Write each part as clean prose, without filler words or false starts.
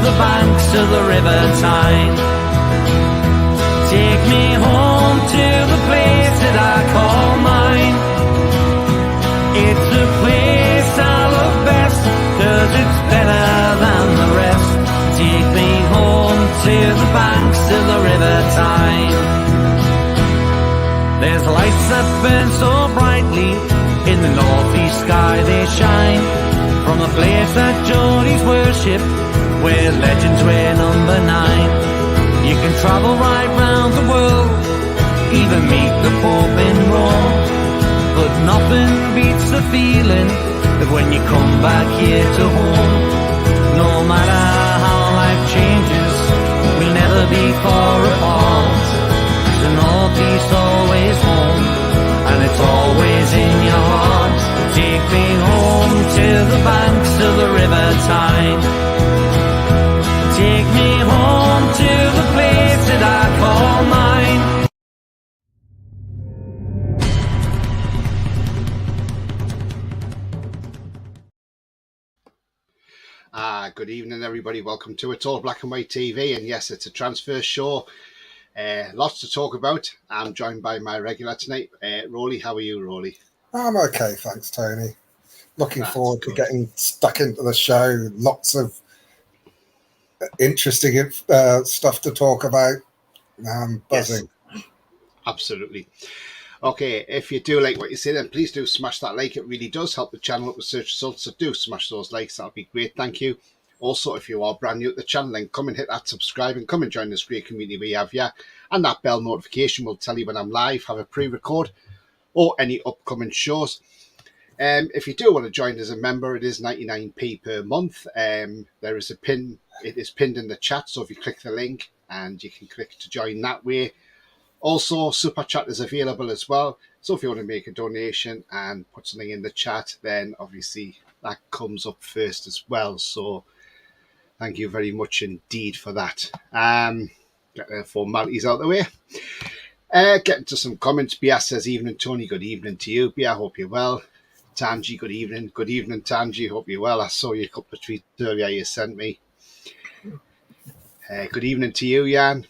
the banks of the River Tyne. Take me home to the place that I call mine. It's a place I love best, 'cause it's better than the rest. Take me home to the banks of the River Tyne. There's lights that burn so brightly, in the northeast sky they shine. From the place that Geordies worship, where legends wear number 9. You can travel right round the world, even meet the Pope in Rome. But nothing beats the feeling of when you come back here to home. No matter how life changes, we'll never be far apart. The northeast always home, and it's always in your heart. Take me home to the banks of the River Tyne. Take me home to the place that I call mine. Good evening, everybody. Welcome to It's All Black and White TV. And yes, it's a transfer show. Lots to talk about. I'm joined by my regular tonight, Rolly. How are you, Rolly? I'm okay, thanks, Tony. Looking forward to getting stuck into the show. Lots of interesting stuff to talk about. Buzzing. Yes, absolutely. Okay, if you do like what you see, then please do smash that like. It really does help the channel up with search results, so do smash those likes. That'll be great. Thank you. Also, if you are brand new to the channel, then come and hit that subscribe and come and join this great community we have here. And that bell notification will tell you when I'm live, have a pre-record, or any upcoming shows. If you do want to join as a member, it is 99p per month. There is a pin. It is pinned in the chat, so if you click the link, and you can click to join that way. Also, Super Chat is available as well. So if you want to make a donation and put something in the chat, then obviously that comes up first as well. So thank you very much indeed for that. Get the formalities out of the way. Getting to some comments. Bia says, evening, Tony. Good evening to you. Bia, hope you're well. Tanji, good evening. Good evening, Tanji. Hope you're well. I saw your couple of tweets earlier you sent me. Good evening to you, Jan.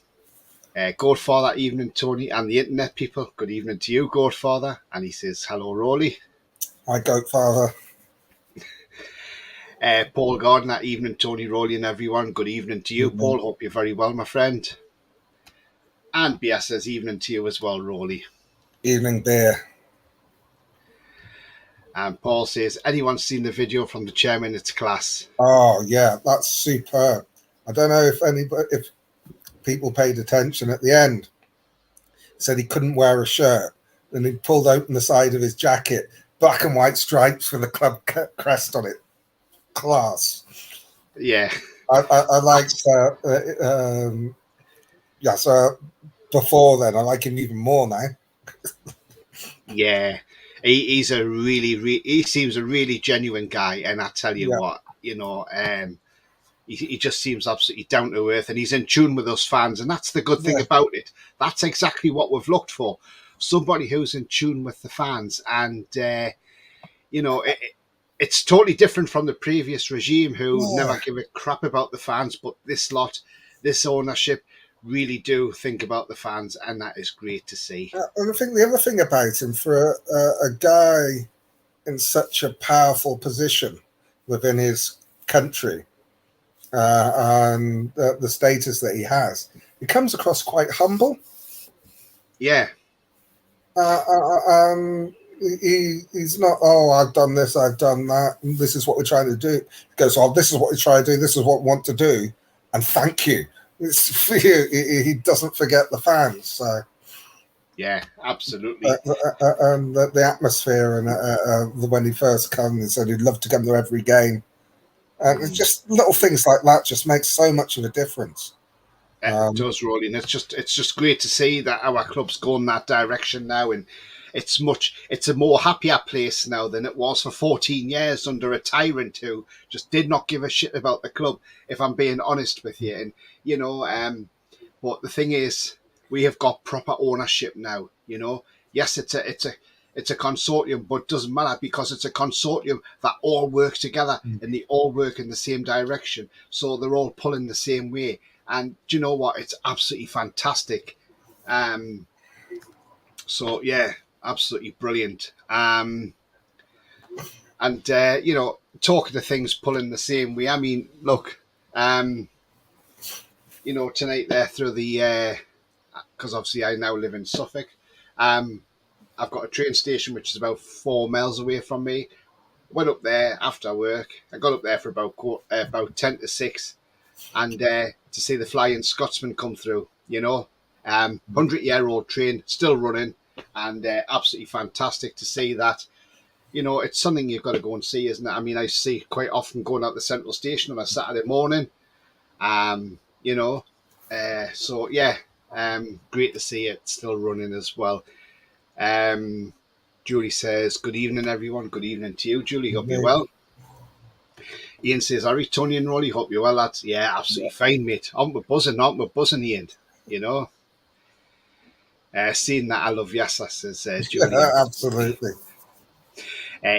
Godfather, evening, Tony, and the internet people. Good evening to you, Godfather. And he says, hello, Rolly. Hi, Godfather. Paul Gardner, evening, Tony, Rolly, and everyone. Good evening to you, Paul. Hope you're very well, my friend. And Bia says, evening to you as well, Rolly. Evening, Bear. And Paul says, anyone seen the video from the chairman? It's class. Oh, yeah, that's superb. I don't know if people paid attention at the end. He said he couldn't wear a shirt, and he pulled open the side of his jacket, black and white stripes with the club crest on it. Class. Yeah. I liked so before then I like him even more now. Yeah. He's a he seems a really genuine guy, and I tell you what, you know, he just seems absolutely down to earth, and he's in tune with us fans, and that's the good thing about it. That's exactly what we've looked for. Somebody who's in tune with the fans, and you know, it's totally different from the previous regime who never give a crap about the fans, but this lot, this ownership, really do think about the fans, and that is great to see. And I think the other thing about him, for a guy in such a powerful position within his country, and the status that he has, he comes across quite humble. Yeah. He's not, oh, I've done this, I've done that, and this is what we're trying to do. He goes, oh, this is what we try to do, this is what we want to do, and thank you. He doesn't forget the fans. So yeah, absolutely. And the atmosphere, and when he first comes, he said he'd love to come to every game. And it's just little things like that just makes so much of a difference. It does, Rolly, and it's just great to see that our club's going that direction now, and it's a more happier place now than it was for 14 years under a tyrant who just did not give a shit about the club, if I'm being honest with you. And you know, but the thing is, we have got proper ownership now. You know, yes, it's it's a consortium, but it doesn't matter because it's a consortium that all work together and they all work in the same direction. So they're all pulling the same way. And do you know what? It's absolutely fantastic. So, yeah, absolutely brilliant. And, you know, talking to things pulling the same way. I mean, look, you know, tonight there through the, because obviously I now live in Suffolk, I've got a train station which is about 4 miles away from me. Went up there after work. I got up there for about 10 to 6 and to see the Flying Scotsman come through, you know. 100-year-old train, still running, and absolutely fantastic to see that. You know, it's something you've got to go and see, isn't it? I mean, I see quite often going out the Central Station on a Saturday morning, you know. So, yeah, great to see it still running as well. Julie says, good evening, everyone. Good evening to you, Julie. Hope you're well. Ian says, all right, Tony and Rolly, hope you're well, lads. Yeah, absolutely fine, mate. Aren't we buzzing, Ian? You know? Seeing that, I love Yassa, says Julie. Absolutely.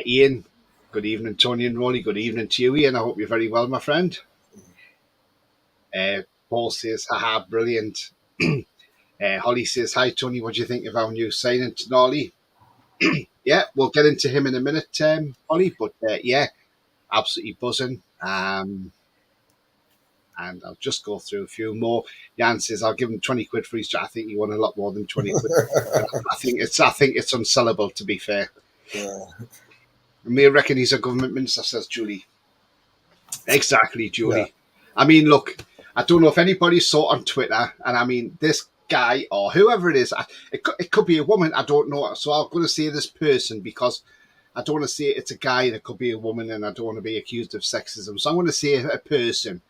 Ian, good evening, Tony and Rolly. Good evening to you, Ian. I hope you're very well, my friend. Paul says, haha, brilliant. Holly says, hi, Tony. What do you think of our new signing to Gnarly? Yeah, we'll get into him in a minute, Holly. But, yeah, absolutely buzzing. And I'll just go through a few more. Jan says, I'll give him 20 quid for his chat. I think he won a lot more than 20 quid. I think it's unsellable, to be fair. Yeah. Me reckon he's a government minister, says Julie. Exactly, Julie. Yeah. I mean, look, I don't know if anybody saw it on Twitter, and I mean, this guy or whoever it is, it could be a woman, I don't know. So I'm going to say this person because I don't want to say it's a guy and it could be a woman, and I don't want to be accused of sexism. So I'm going to say a person.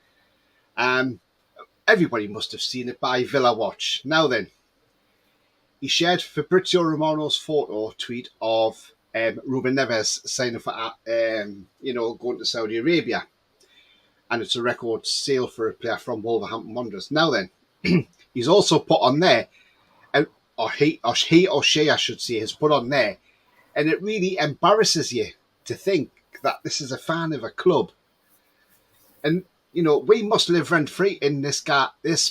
Everybody must have seen it by Villa Watch. Now then, he shared Fabrizio Romano's photo tweet of Ruben Neves signing for, you know, going to Saudi Arabia. And it's a record sale for a player from Wolverhampton Wanderers. Now then, he's also put on there, or he or she, I should say, has put on there, and it really embarrasses you to think that this is a fan of a club. And, you know, we must live rent-free in this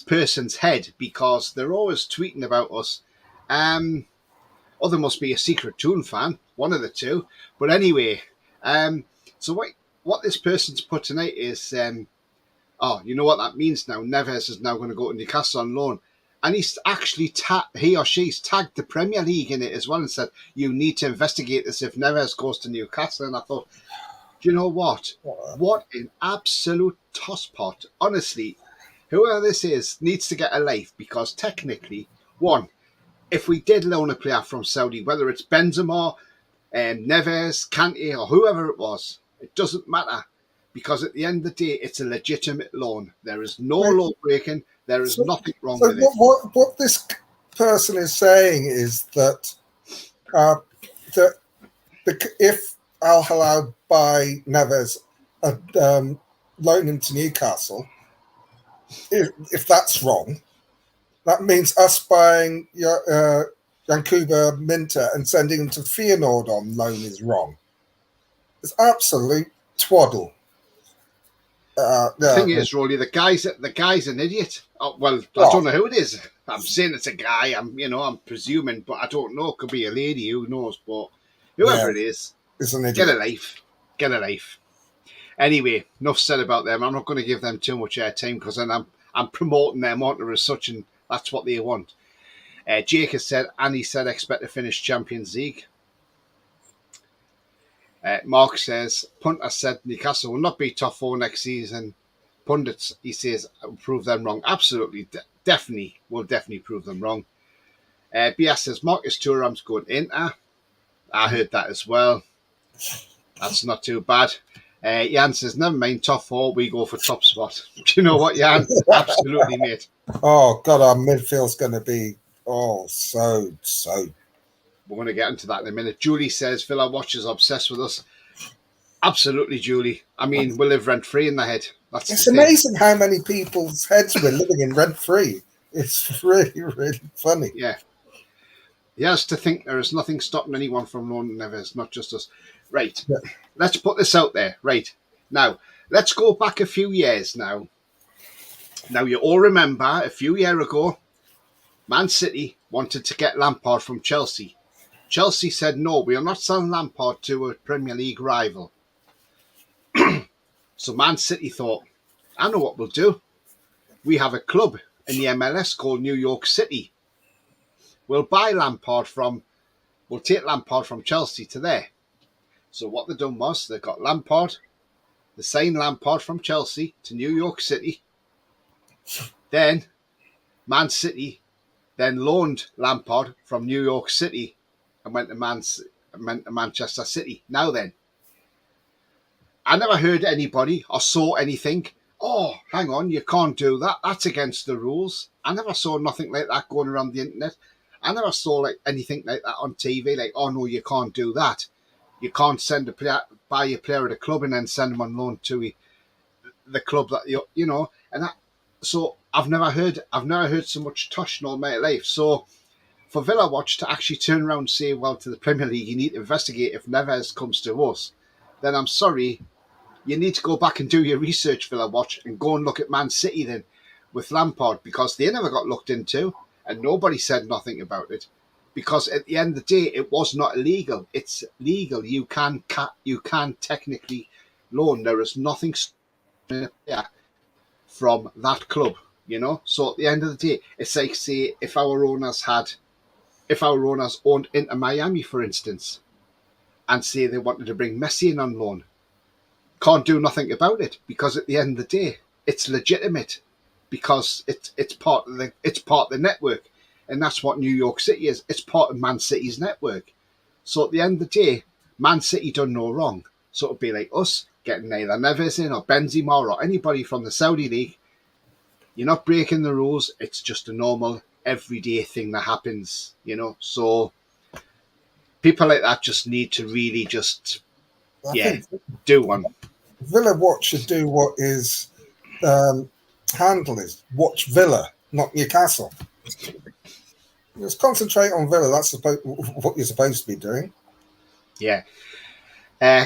person's head because they're always tweeting about us. Or there must be a secret Toon fan, one of the two. But anyway, so what this person's put tonight is, oh, you know what that means now? Neves is now going to go to Newcastle on loan. And he's actually, he or she's tagged the Premier League in it as well and said, you need to investigate this if Neves goes to Newcastle. And I thought, do you know what? What an absolute tosspot. Honestly, whoever this is needs to get a life because technically, one, if we did loan a player from Saudi, whether it's Benzema, Neves, Kante, or whoever it was, it doesn't matter because at the end of the day, it's a legitimate loan. There is no law breaking. There is nothing wrong with it. What this person is saying is that if Al Hilal buy Neves, loan him to Newcastle, if that's wrong, that means us buying Yankuba Minter and sending him to Feyenoord on loan is wrong. It's absolute twaddle. The thing is, Rolly, the guy's an idiot. Oh, well, I don't know who it is. I'm saying it's a guy. I'm presuming, but I don't know. It could be a lady. Who knows? But whoever it is, an idiot. Get a life. Anyway, enough said about them. I'm not going to give them too much airtime because then I'm promoting them onto as such, and that's what they want. Jake has said, Annie said, expect to finish Champions League. Mark says, Punter said Newcastle will not be top 4 next season. Pundits, he says, will prove them wrong. Absolutely, definitely prove them wrong. BS says, Marcus Thuram's going Inter. I heard that as well. That's not too bad. Jan says, never mind, top 4, we go for top spot. Do you know what, Jan? Absolutely, mate. Oh, God, our midfield's going to be, so. We're going to get into that in a minute. Julie says, Villa Watch is obsessed with us. Absolutely, Julie. I mean, we live rent-free in the head. It's amazing how many people's heads we're living in rent-free. It's really, really funny. Yeah. He has to think there is nothing stopping anyone from loaning Neves, not just us. Right. Yeah. Let's put this out there. Right. Now, let's go back a few years now. Now, you all remember a few years ago, Man City wanted to get Lampard from Chelsea. Chelsea said, no, we are not selling Lampard to a Premier League rival. So Man City thought, I know what we'll do. We have a club in the MLS called New York City. We'll take Lampard from Chelsea to there. So what they done was they got Lampard, they signed Lampard from Chelsea to New York City. Then Man City then loaned Lampard from New York City and went to Manchester City. Now then, I never heard anybody or saw anything. Oh, hang on, you can't do that. That's against the rules. I never saw nothing like that going around the internet. I never saw like anything like that on TV. Like, oh no, you can't do that. You can't send buy a player at a club and then send them on loan to the club that you know. And that, so I've never heard so much tosh in all my life. So for Villa Watch to actually turn around and say, well, to the Premier League, you need to investigate if Neves comes to us, then I'm sorry. You need to go back and do your research, Villa Watch, and go and look at Man City then with Lampard, because they never got looked into and nobody said nothing about it. Because at the end of the day, it was not illegal. It's legal. You can technically loan. There is nothing from that club, you know. So at the end of the day, it's like, say, if our owners owned Inter Miami, for instance, and say they wanted to bring Messi in on loan, can't do nothing about it, because at the end of the day, it's legitimate, because it's part of the network, and that's what New York City is. It's part of Man City's network. So at the end of the day, Man City done no wrong. So it'd be like us getting either Neves in or Benzema or anybody from the Saudi league. You're not breaking the rules. It's just a normal, everyday thing that happens, you know. So people like that just need to really just do one. Villa Watch should do what his handle is. Watch Villa, not Newcastle. Just concentrate on Villa. That's what you're supposed to be doing. Yeah.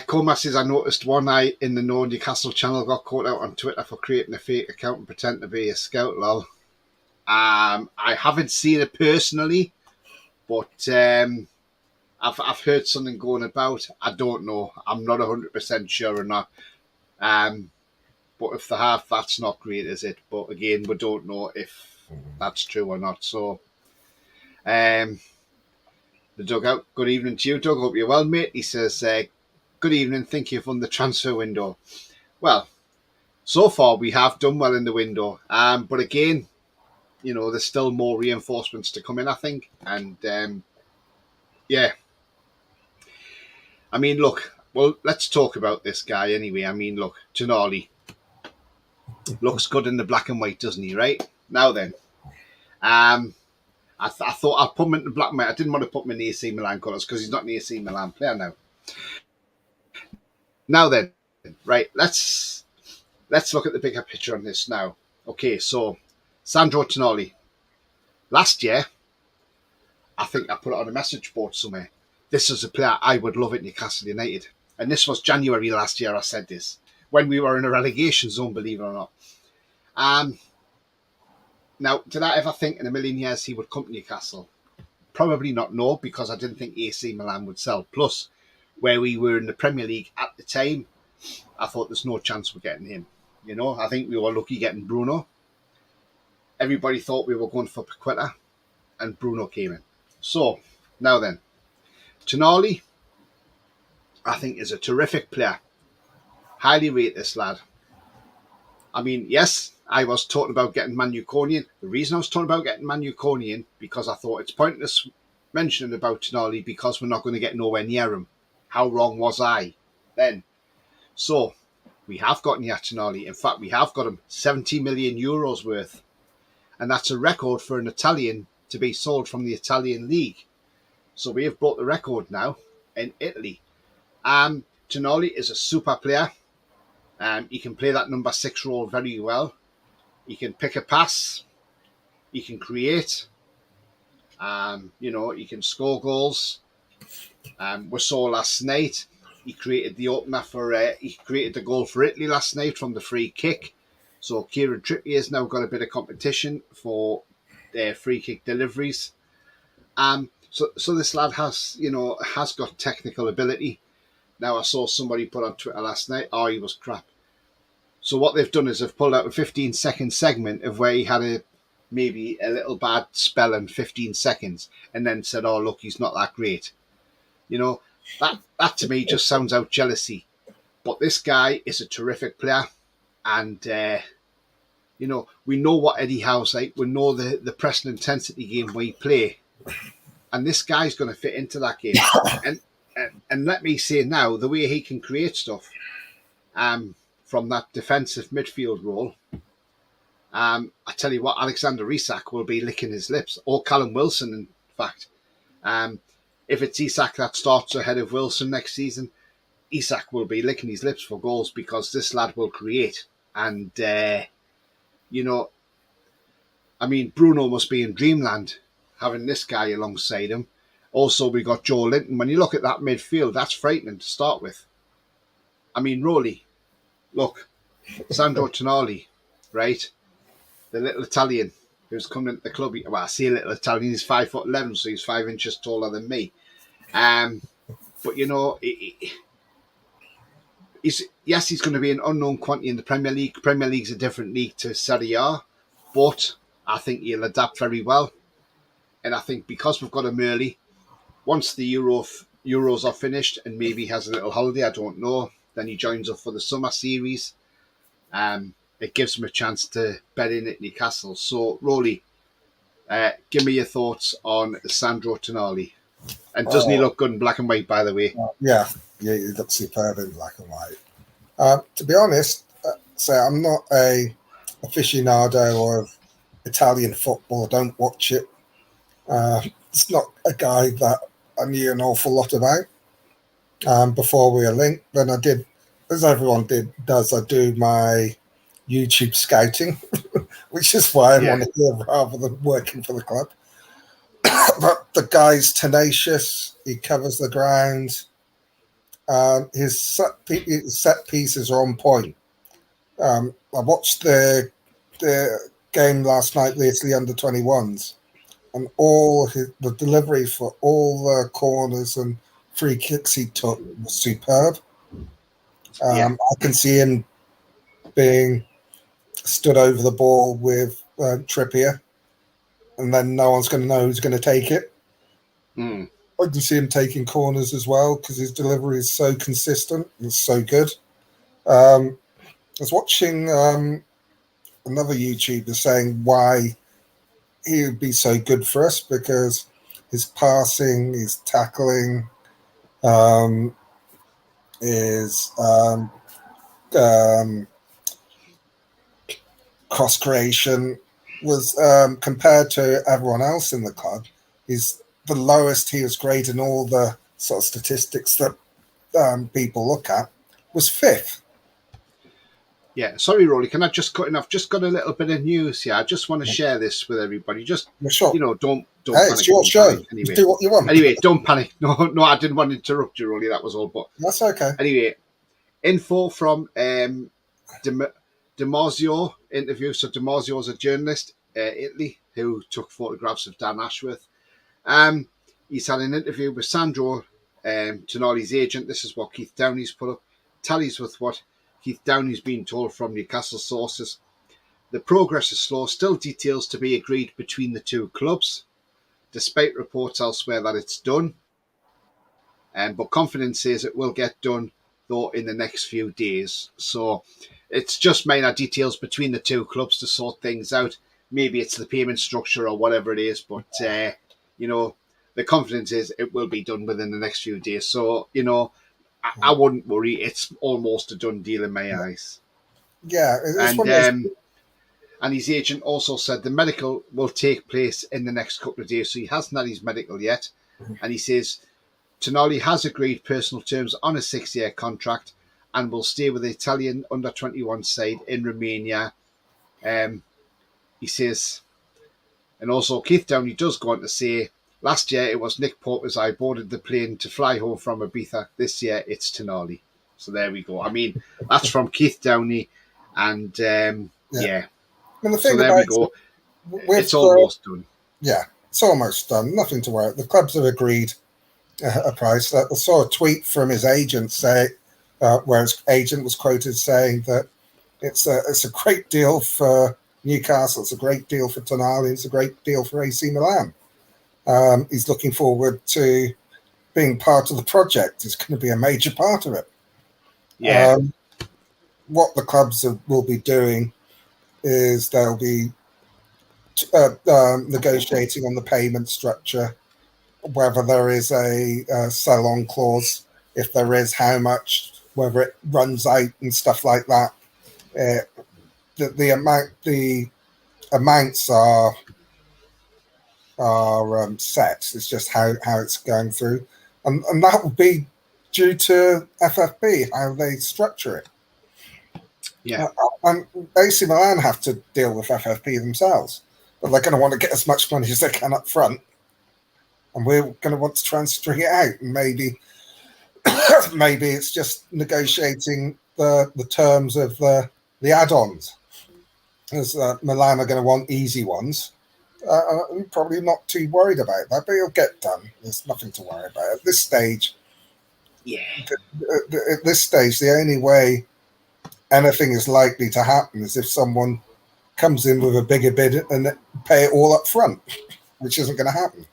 Coma says, I noticed one eye in the No Newcastle channel got caught out on Twitter for creating a fake account and pretend to be a scout. Lol. I haven't seen it personally, but I've heard something going about. I don't know. I'm not 100% sure or not. But if they have, that's not great, is it? But again, we don't know if that's true or not. So, the Dugout, good evening to you, Doug. Hope you're well, mate. He says, good evening. Think you've won the transfer window. Well, so far we have done well in the window. But again, you know, there's still more reinforcements to come in, I think. And yeah. I mean, look, well, let's talk about this guy anyway. I mean, look, Tonali looks good in the black and white, doesn't he, right? Now then, I thought I'd put him in the black and white. I didn't want to put him in the AC Milan colours because he's not an AC Milan player now. Now then, right, let's look at the bigger picture on this now. Okay, so Sandro Tonali. Last year, I think I put it on a message board somewhere. This is a player I would love at Newcastle United. And this was January last year I said this, when we were in a relegation zone, believe it or not. Now, did I ever think in a million years he would come to Newcastle? Probably not, no, because I didn't think AC Milan would sell. Plus, where we were in the Premier League at the time, I thought there's no chance we're getting him. You know, I think we were lucky getting Bruno. Everybody thought we were going for Paqueta, and Bruno came in. So, now then, Tonali, I think, is a terrific player. Highly rate this lad. I mean, yes, I was talking about getting Manu Kounian. The reason I was talking about getting Manu Kounian, because I thought it's pointless mentioning about Tonali because we're not going to get nowhere near him. How wrong was I then? So, we have got Tonali. In fact, we have got him 70 million euros worth. And that's a record for an Italian to be sold from the Italian league. So we have brought the record now in Italy. Tonali is a super player. He can play that number 6 role very well. He can pick a pass. He can create. He can score goals. We saw last night he created the opener he created the goal for Italy last night from the free kick. So Kieran Trippier has now got a bit of competition for their free kick deliveries. So this lad has got technical ability. Now I saw somebody put on Twitter last night, he was crap. So what they've done is they've pulled out a 15-second segment of where he had maybe a little bad spell in 15 seconds and then said, look, he's not that great. That to me just sounds out jealousy. But this guy is a terrific player. And, we know what Eddie Howe's like. We know the press and intensity game we play. And this guy's going to fit into that game. And let me say now, the way he can create stuff from that defensive midfield role, I tell you what, Alexander Isak will be licking his lips, or Callum Wilson, in fact. If it's Isak that starts ahead of Wilson next season, Isak will be licking his lips for goals because this lad will create. And, Bruno must be in dreamland having this guy alongside him. Also, we got Joe Linton. When you look at that midfield, that's frightening to start with. Rolly, look, Sandro Tonali, right? The little Italian who's coming into the club. Well, I say little Italian, he's 5'11", so he's 5 inches taller than me. But he's going to be an unknown quantity in the Premier League. Premier League's a different league to Serie A, but I think he'll adapt very well. And I think because we've got him early, once the Euros are finished and maybe he has a little holiday, I don't know, then he joins up for the summer series. It gives him a chance to bet in at Newcastle. So, Rolly, give me your thoughts on Sandro Tonali. And doesn't he look good in black and white, by the way? Yeah, he looks superb in black and white. To be honest, I'm not a aficionado of Italian football. I don't watch it. It's not a guy that I knew an awful lot about before we were linked. Then I did, as everyone does, I do my YouTube scouting, which is why I'm on here rather than working for the club. But the guy's tenacious. He covers the ground. His set pieces are on point. I watched the game last night, the Italy under-21s, and the delivery for all the corners and free kicks he took was superb. I can see him being stood over the ball with Trippier, and then no one's going to know who's going to take it. I can see him taking corners as well because his delivery is so consistent and so good. I was watching another YouTuber saying why he would be so good for us because his passing, his tackling, his cross creation was compared to everyone else in the club. He's the lowest he was graded in all the sort of statistics that people look at was 5th. Yeah, sorry, Rolly. Can I just cut in? I've just got a little bit of news here. I just want to share this with everybody. Just sure. Don't hey, panic. It's your show. Anyway. Do what you want. Anyway, don't panic. No, I didn't want to interrupt you, Rolly. That was all. But that's okay. Anyway, info from DiMarzio interview. So DiMarzio is a journalist, Italy, who took photographs of Dan Ashworth. He's had an interview with Sandro Tonali's agent. This is what Keith Downey's put up. Tallies with what Keith Downey's been told from Newcastle sources. The progress is slow. Still details to be agreed between the two clubs, despite reports elsewhere that it's done. But confidence says it will get done, though, in the next few days. So it's just minor details between the two clubs to sort things out. Maybe it's the payment structure or whatever it is, but, the confidence is it will be done within the next few days. So, I wouldn't worry. It's almost a done deal in my eyes. Yeah. And his agent also said the medical will take place in the next couple of days. So he hasn't had his medical yet. And he says Tonali has agreed personal terms on a 6-year contract and will stay with the Italian under-21 side in Romania. He says And also, Keith Downey does go on to say, last year it was Nick Pope as I boarded the plane to fly home from Ibiza. This year it's Tonali. So there we go. I mean, that's from Keith Downey. And yeah. I mean, the So thing there we about go. with It's almost done. yeah, it's almost done. Nothing to worry. The clubs have agreed a price. I saw a tweet from his agent where his agent was quoted saying that it's a great deal for Newcastle, it's a great deal for Tonali, it's a great deal for AC Milan. He's looking forward to being part of the project. It's going to be a major part of it. Yeah. What the clubs will be doing is they'll be negotiating on the payment structure, whether there is a sell-on clause, if there is, how much, whether it runs out and stuff like that. The amounts are set. It's just how it's going through, and that will be due to FFP, how they structure it. Yeah. And AC Milan have to deal with FFP themselves, but they're going to want to get as much money as they can up front, and we're going to want to try and string it out. And maybe it's just negotiating the terms of the add-ons, as Milan are going to want easy ones. I'm probably not too worried about that, but it'll get done. There's nothing to worry about at this stage. Yeah. At this stage, the only way anything is likely to happen is if someone comes in with a bigger bid and pay it all up front, which isn't going to happen.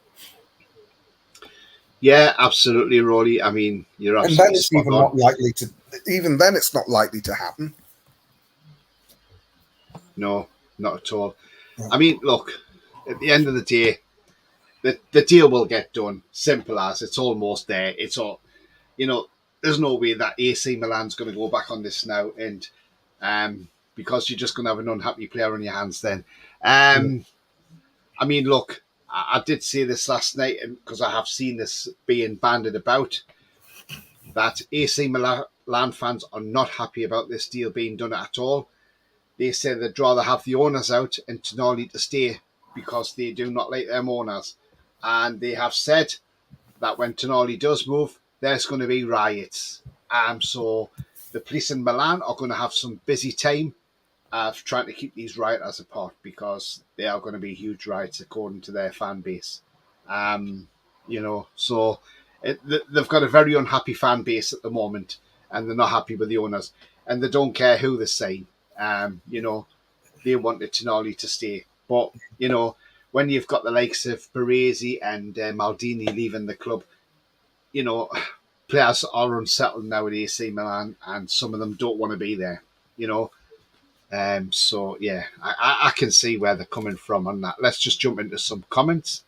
Yeah, absolutely, Rory. I mean, you're absolutely and then it's spot even on. not likely to. Even then, it's not likely to happen. No, not at all. Yeah. I mean, look, at the end of the day, the deal will get done. Simple as. It's almost there. It's all, there's no way that AC Milan's going to go back on this now, and because you're just going to have an unhappy player on your hands then. I mean, look, I did say this last night, because I have seen this being bandied about, that AC Milan fans are not happy about this deal being done at all. They say they'd rather have the owners out and Tonali to stay because they do not like them owners. And they have said that when Tonali does move, there's going to be riots. So the police in Milan are going to have some busy time of trying to keep these rioters apart, because they are going to be huge riots according to their fan base. So they've got a very unhappy fan base at the moment, and they're not happy with the owners, and they don't care who they sign. They wanted Tonali to stay. But, when you've got the likes of Baresi and Maldini leaving the club, players are unsettled now at AC Milan, and some of them don't want to be there, So, yeah, I can see where they're coming from on that. Let's just jump into some comments.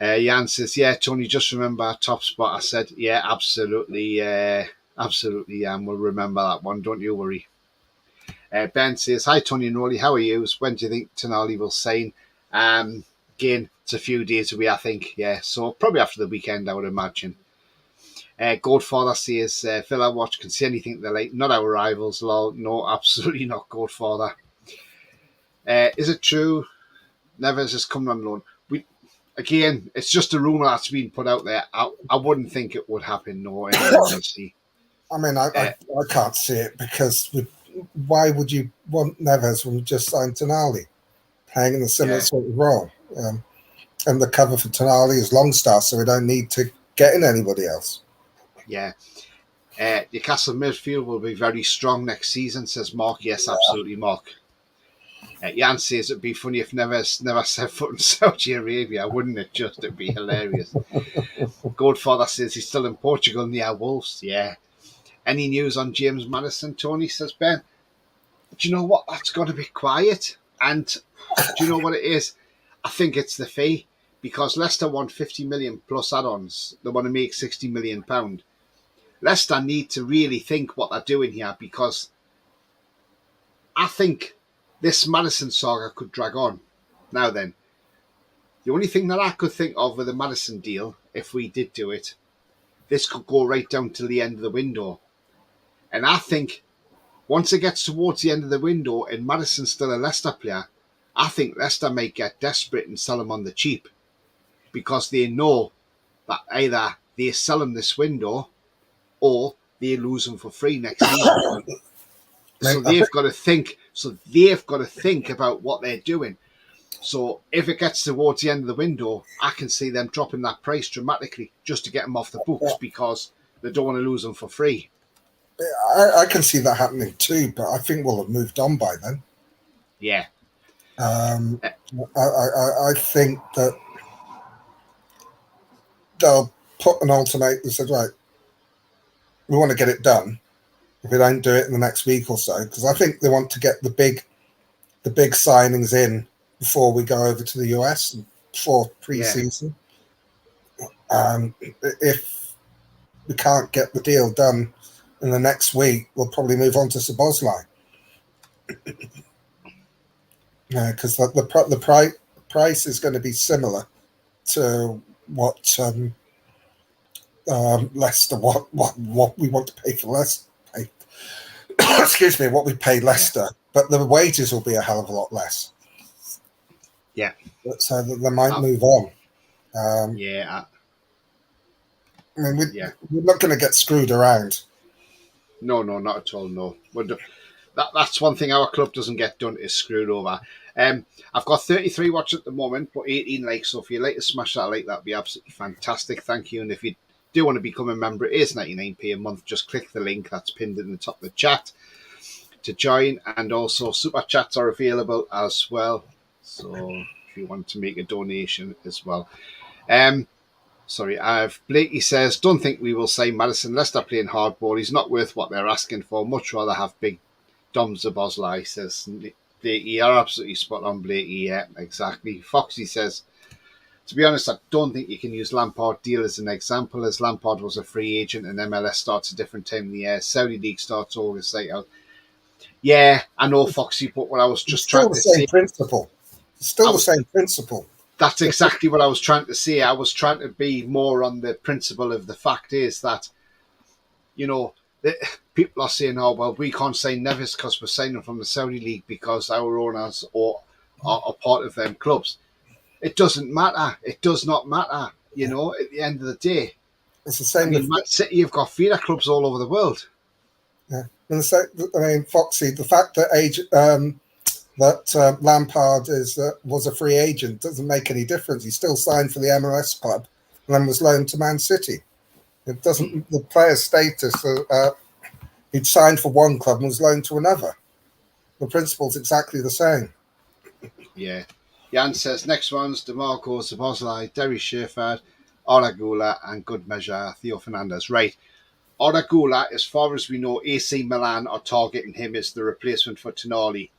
Jan says, yeah, Tony, just remember our top spot. I said, yeah, absolutely. Absolutely, Jan. We'll remember that one. Don't you worry. Ben says, hi, Tony and Rolly. How are you? When do you think Tonali will sign? Again, it's a few days away, I think. Yeah, so probably after the weekend, I would imagine. Goldfather says, Villa Watch can see anything they like. Not our rivals, lol. No, absolutely not, Goldfather. Is it true Neves is coming on loan? Again, it's just a rumour that's been put out there. I wouldn't think it would happen, no, in all honesty. I mean, I can't see it, because why would you want Neves when you just signed Tonali, playing in a similar sort of role? And the cover for Tonali is Longstaff, so we don't need to get in anybody else. Yeah. Newcastle midfield will be very strong next season, says Mark. Yes, absolutely, Mark. Jan says it'd be funny if Neves never set foot in Saudi Arabia, wouldn't it? It'd be hilarious. Godfather says he's still in Portugal near Wolves. Yeah. Any news on James Maddison, Tony, says Ben? Do you know what? That's got to be quiet. And do you know what it is? I think it's the fee, because Leicester want 50 million plus add-ons. They want to make £60 million. Leicester need to really think what they're doing here, because I think this Maddison saga could drag on. Now then, the only thing that I could think of with the Maddison deal, if we did do it, this could go right down to the end of the window. And I think once it gets towards the end of the window and Maddison's still a Leicester player, I think Leicester might get desperate and sell him on the cheap because they know that either they sell him this window or they lose him for free next season. So they've got to think. So they've got to think about what they're doing. So if it gets towards the end of the window, I can see them dropping that price dramatically just to get him off the books because they don't want to lose him for free. I can see that happening too, but I think we'll have moved on by then. Yeah. I think that they'll put an ultimatum and say, right, we want to get it done. If we don't do it in the next week or so, because I think they want to get the big signings in before we go over to the US for pre-season. If we can't get the deal done in the next week, we'll probably move on to Szoboszlai. Because the price is going to be similar to what Leicester, what we want to pay for Leicester. Excuse me, what we pay Leicester, but the wages will be a hell of a lot less. Yeah. So that they might move on. I mean, we're not going to get screwed around. No, not at all. No, that's one thing our club doesn't get done is screwed over. I've got 33 watches at the moment, but 18 likes. So if you'd like to smash that like, that'd be absolutely fantastic. Thank you. And if you do want to become a member, it is 99p a month. Just click the link that's pinned in the top of the chat to join. And also super chats are available as well. So if you want to make a donation as well. Blakey says, don't think we will sign Maddison. Leicester playing hardball. He's not worth what they're asking for. Much rather have big Dom Szoboszlai, says Blakey. You're absolutely spot on, Blakey. Yeah, exactly. Foxy says, to be honest, I don't think you can use Lampard deal as an example, as Lampard was a free agent and MLS starts a different time of the year. Saudi League starts August. Yeah, I know, Foxy, but what I was just trying to say... Still the same principle. That's exactly what I was trying to say. I was trying to be more on the principle of the fact is that, people are saying, oh, well, we can't sign Neves because we're signing from the Saudi League because our owners are part of them clubs. It doesn't matter. It does not matter, at the end of the day. It's the same. Man City, you've got feeder clubs all over the world. Yeah. And Foxy, the fact that Lampard was a free agent doesn't make any difference. He still signed for the MLS club and then was loaned to Man City. It doesn't. The player's status. He'd signed for one club and was loaned to another. The principle's exactly the same. Yeah. Jan says next one's DeMarco Szoboszlai, Derry Sherford, Oragula, and good measure Theo Fernandez. Right. Oragula, as far as we know, AC Milan are targeting him as the replacement for Tonali.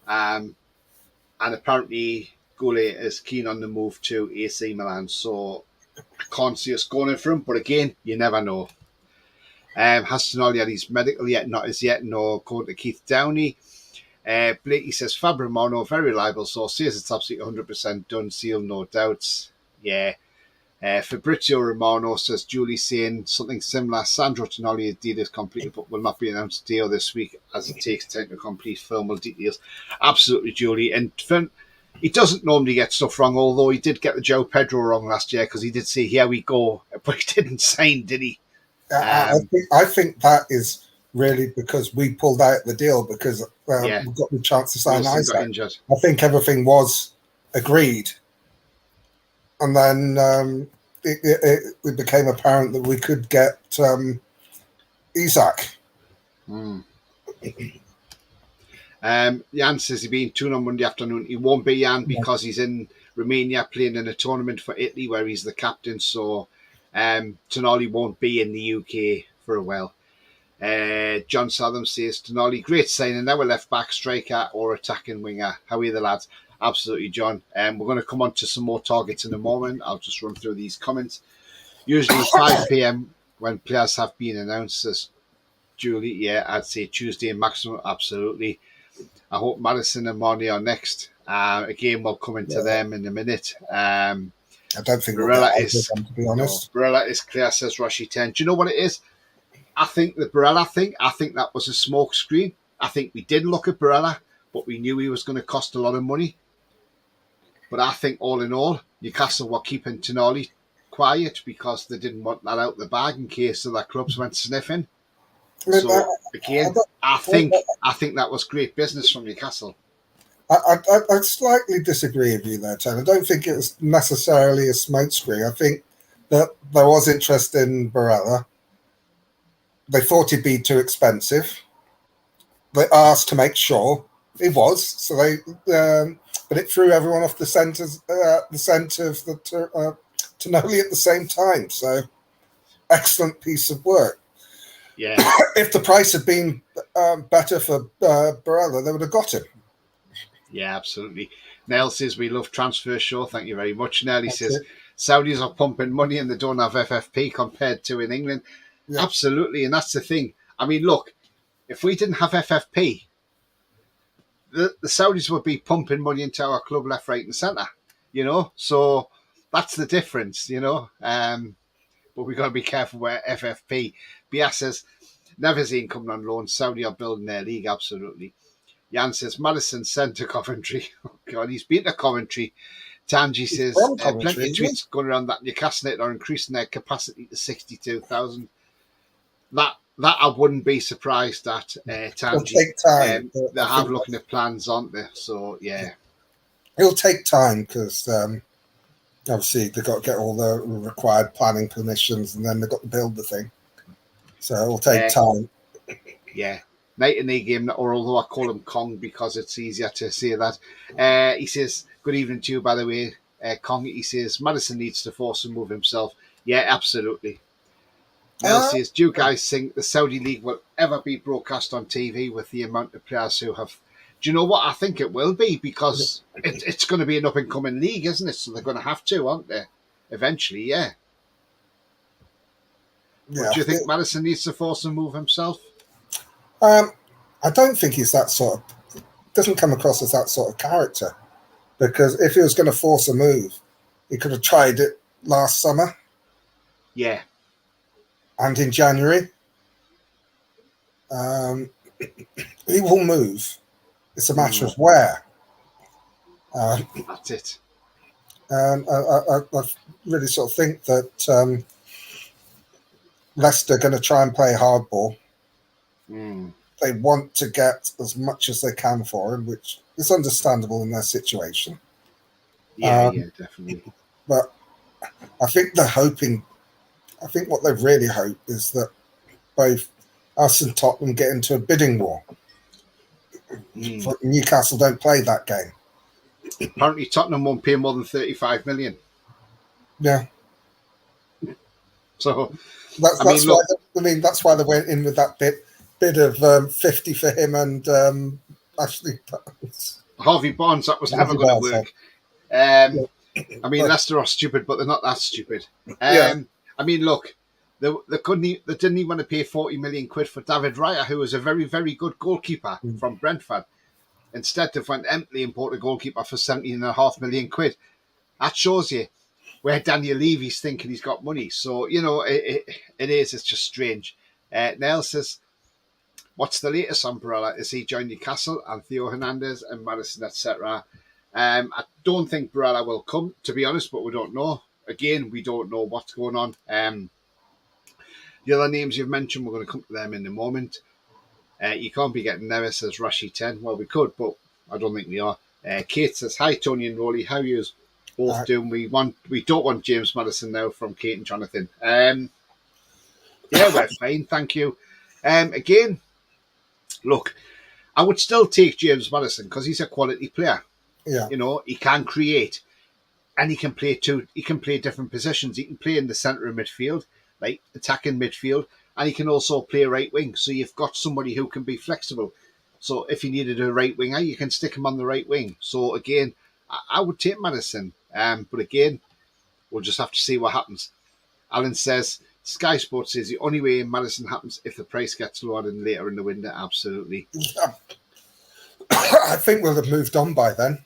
And apparently Goulet is keen on the move to AC Milan, so I can't see us going in for him, but again, you never know. Has Tonali had his medical yet? Not as yet, no, according to Keith Downey. Blakey says Fabio Romano, very reliable source, says it's absolutely 100% done, seal, no doubts. Yeah. Fabrizio Romano says Julie saying something similar. Sandro Tonali's deal is completed but will not be announced deal this week as it takes time to complete formal details. Absolutely, Julie. And he doesn't normally get stuff wrong, although he did get the Joe Pedro wrong last year because he did say, here we go, but he didn't sign, did he? I think that is really because we pulled out the deal because we got the chance to sign Isaac. I think everything was agreed. And then it became apparent that we could get Isak. Jan says he'll be in Tune on Monday afternoon. He won't be, Jan, because he's in Romania playing in a tournament for Italy where he's the captain. So Tonali won't be in the UK for a while. John Southam says, Tonali, great signing. Now a left back, striker or attacking winger. How are you, the lads? Absolutely, John. We're going to come on to some more targets in a moment. I'll just run through these comments. Usually 5 p.m. when players have been announced, says Julie. Yeah, I'd say Tuesday maximum. Absolutely. I hope Maddison and Marnie are next. Again, we'll come into them in a minute. I don't think Barella is, them, to be honest. No, Barella is clear, says Rashi 10. Do you know what it is? I think the Barella thing, I think that was a smoke screen. I think we did look at Barella, but we knew he was going to cost a lot of money. But I think all in all, Newcastle were keeping Tonali quiet because they didn't want that out the bag in case other clubs went sniffing. So again, I think that was great business from Newcastle. I slightly disagree with you there, Tony. I don't think it was necessarily a smokescreen. I think that there was interest in Barella. They thought he'd be too expensive. They asked to make sure he was, so they. But it threw everyone off the scent of Tonali at the same time. So, excellent piece of work. Yeah. If the price had been better for Barella, they would have got him. Yeah, absolutely. Nell says, we love Transfer Show. Thank you very much. Nelly says, Saudis are pumping money and they don't have FFP compared to in England. Yeah. Absolutely. And that's the thing. I mean, look, if we didn't have FFP, the Saudis would be pumping money into our club left, right and centre, you know. So that's the difference, you know. But we've got to be careful where FFP. Bias says, never seen coming on loan. Saudi are building their league, absolutely. Jan says, Madison sent to Coventry. Oh, God, he's been to Coventry. Tanji says, plenty of tweets going around that Newcastle are increasing their capacity to 62,000. That I wouldn't be surprised at, Tanji. It'll take time. They have looking at plans, aren't they? So, yeah. It'll take time because obviously they've got to get all the required planning permissions and then they've got to build the thing. So it'll take time. Yeah. Night and day game, or although I call him Kong because it's easier to say that. He says, good evening to you, by the way, Kong. He says, Madison needs to force and move himself. Yeah, absolutely. Mel says, do you guys think the Saudi League will ever be broadcast on TV with the amount of players who have... Do you know what? I think it will be because it's going to be an up-and-coming league, isn't it? So they're going to have to, aren't they? Eventually, yeah. Do you think Madison needs to force and move himself? I don't think he's that sort of... Doesn't come across as that sort of character. Because if he was going to force a move, he could have tried it last summer. Yeah. And in January. He will move. It's a matter of where. That's it. And I really sort of think that Leicester are going to try and play hardball. They want to get as much as they can for him, which is understandable in their situation. Yeah, definitely. But I think they're hoping... I think what they really hope is that both us and Tottenham get into a bidding war. Newcastle don't play that game. Apparently Tottenham won't pay more than 35 million. Yeah. So that's why they went in with that bid of 50 for him and Ashley Barnes. Harvey Barnes, that was never going to work. I mean, Leicester are stupid, but they're not that stupid. I mean, look, they didn't even want to pay 40 million quid for David Raya, who was a very, very good goalkeeper from Brentford. Instead, they went empty and bought a goalkeeper for 17.5 million quid. That shows you where Daniel Levy's thinking he's got money. So, you know, it's just strange. Neil says, what's the latest on Barella? Is he joined Newcastle and Theo Hernandez and Madison, etc.? I don't think Barella will come, to be honest, but we don't know. Again, we don't know what's going on. The other names you've mentioned, we're going to come to them in a moment. You can't be getting Neves, says Rashi 10. Well, we could, but I don't think we are. Kate says, hi, Tony and Rolly. How are you both doing? We don't want James Madison now from Kate and Jonathan. Yeah, we're fine, thank you. Again, look, I would still take James Madison because he's a quality player. Yeah. You know, he can create. And he can play different positions. He can play in the centre of midfield, like attacking midfield, and he can also play right wing. So you've got somebody who can be flexible. So if you needed a right winger, you can stick him on the right wing. So again, I would take Madison. But again, we'll just have to see what happens. Alan says, Sky Sports says the only way Madison happens if the price gets lowered and later in the window. Absolutely. I think we'll have moved on by then.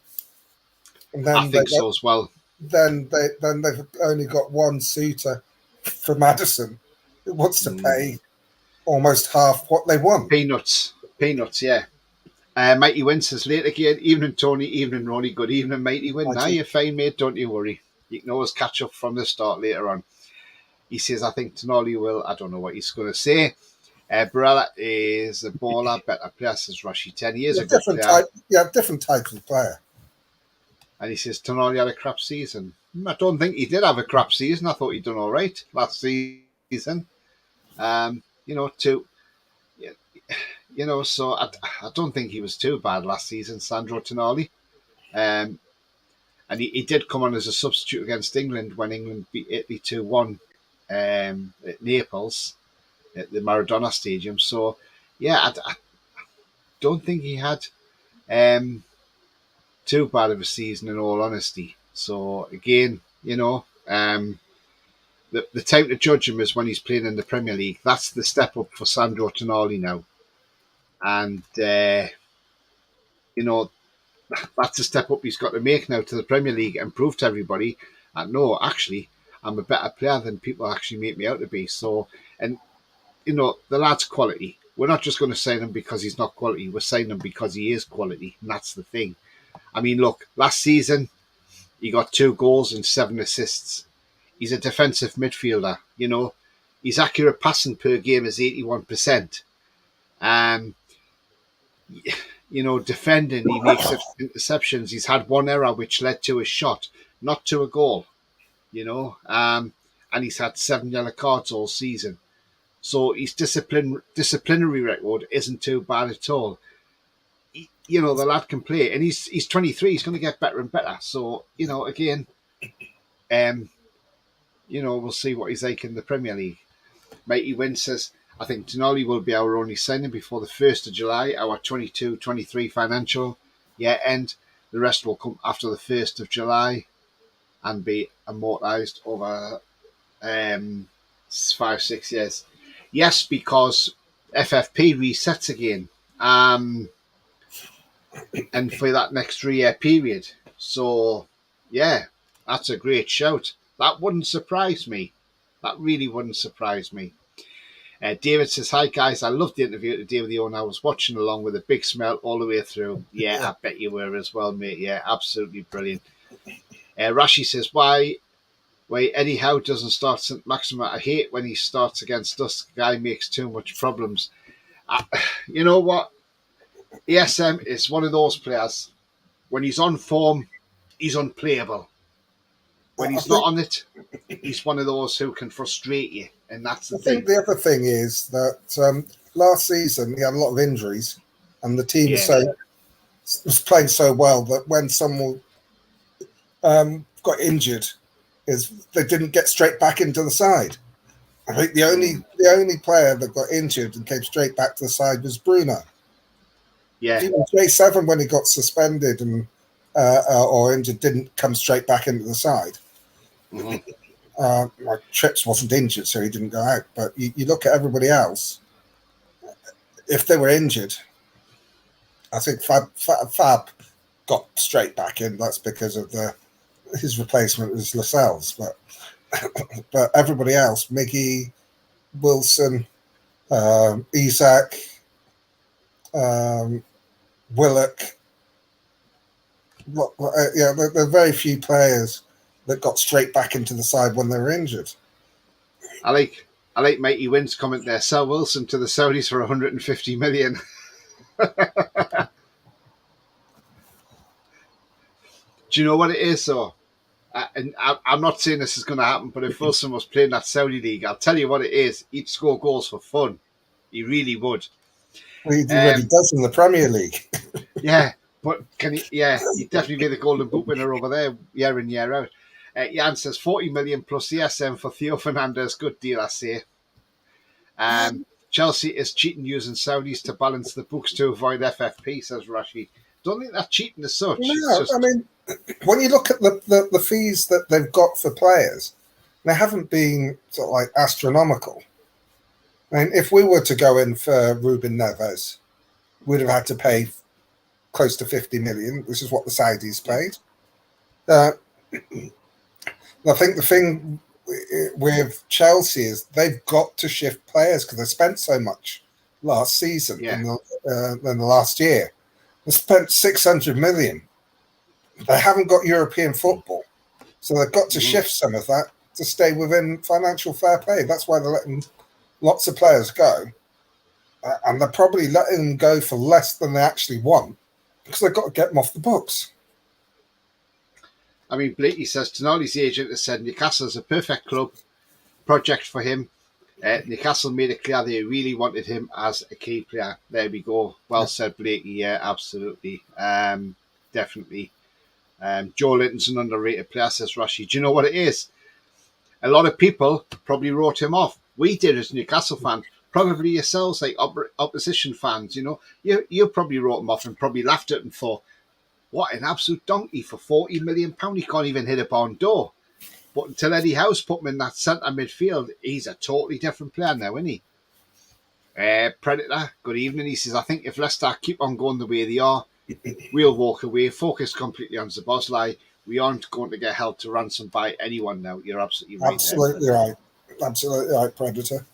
And then I think so as well. Then they've only got one suitor for Madison who wants to pay almost half what they want. Peanuts, yeah. Mighty Win says, late again. Evening, Tony. Evening, Ronnie. Good evening, Mighty Win. Now you're fine, mate. Don't you worry. You can always catch up from the start later on. He says, I think Tonali will. I don't know what he's going to say. Barella is a baller, better player, says Rashi. 10 years ago. Different types of player. And he says, Tonali had a crap season. I don't think he did have a crap season. I thought he'd done all right last season. So I don't think he was too bad last season, Sandro Tonali. And he did come on as a substitute against England when England beat Italy 2-1 at Naples at the Maradona Stadium. So, yeah, I don't think he had too bad of a season, in all honesty. So, again, the time to judge him is when he's playing in the Premier League. That's the step up for Sandro Tonali now. And, that's a step up he's got to make now to the Premier League and prove to everybody that, no, actually, I'm a better player than people actually make me out to be. So, and, the lad's quality. We're not just going to sign him because he's not quality. We're signing him because he is quality. And that's the thing. I mean, look, last season, he got 2 goals and 7 assists. He's a defensive midfielder, His accurate passing per game is 81%. Defending, he makes interceptions. He's had 1 error which led to a shot, not to a goal, and he's had 7 yellow cards all season. So his disciplinary record isn't too bad at all. The lad can play, and he's 23. He's going to get better and better. So, again, we'll see what he's like in the Premier League. Mighty Win says, I think Tonali will be our only signing before the 1st of July, our 22-23 financial year end. The rest will come after the 1st of July and be amortised over 5-6 years. Yes, because FFP resets again. And for that next 3-year period. So, yeah, that's a great shout. That wouldn't surprise me. That really wouldn't surprise me. David says, hi guys, I loved the interview today with you, and I was watching along with a big smile all the way through. Yeah, I bet you were as well, mate. Yeah, absolutely brilliant. Rashi says, why Eddie Howe doesn't start St. Maxima? I hate when he starts against us. The guy makes too much problems. You know what? ESM is one of those players. When he's on form, he's unplayable. When he's not on it, he's one of those who can frustrate you. And that's the thing. I think the other thing is that last season he had a lot of injuries, and the team was playing so well that when someone got injured, they didn't get straight back into the side. I think the only player that got injured and came straight back to the side was Bruno. Yeah, even J7 when he got suspended and or injured didn't come straight back into the side. Mm-hmm. Trips wasn't injured, so he didn't go out. But you look at everybody else. If they were injured, I think Fab got straight back in. That's because of his replacement was Lascelles. But everybody else, Miggy, Wilson, Isak, Willock. There are very few players that got straight back into the side when they were injured. I like Mighty Win's comment there. Sell Wilson to the Saudis for 150 million. Do you know what it is, though? I'm not saying this is going to happen, but if Wilson was playing that Saudi league, I'll tell you what it is. He'd score goals for fun. He really would. Well, he does in the Premier League. Yeah, but he'd definitely be the Golden Boot winner over there year in, year out. Jan says 40 million plus ESM for Theo Fernandez. Good deal, I say. Chelsea is cheating using Saudis to balance the books to avoid FFP, says Rashi. Don't think that's cheating as such. No, I mean, when you look at the fees that they've got for players, they haven't been sort of like astronomical. I mean, if we were to go in for Ruben Neves, we'd have had to pay close to 50 million. This is what the Saudis paid. I think the thing with Chelsea is they've got to shift players because they spent so much last season in the last year. They spent 600 million. They haven't got European football, so they've got to shift some of that to stay within financial fair play. That's why they're letting lots of players go, and they're probably letting them go for less than they actually want because they've got to get them off the books. I mean, Blakey says Tonali's agent has said Newcastle is a perfect club project for him. Newcastle made it clear they really wanted him as a key player. There we go. Well said, Blakey. Yeah, absolutely. Definitely. Joe Linton's an underrated player, says Rashi. Do you know what it is? A lot of people probably wrote him off. We did as Newcastle fans. Probably yourselves, like opposition fans, you probably wrote him off and probably laughed at him and thought, what an absolute donkey for £40 million. He can't even hit a barn door. But until Eddie Howe put him in that centre midfield, he's a totally different player now, isn't he? Predator, good evening. He says, I think if Leicester keep on going the way they are, we'll walk away, focus completely on Szoboszlai. We aren't going to get held to ransom by anyone now. You're absolutely right. Absolutely right. Absolutely right, Predator.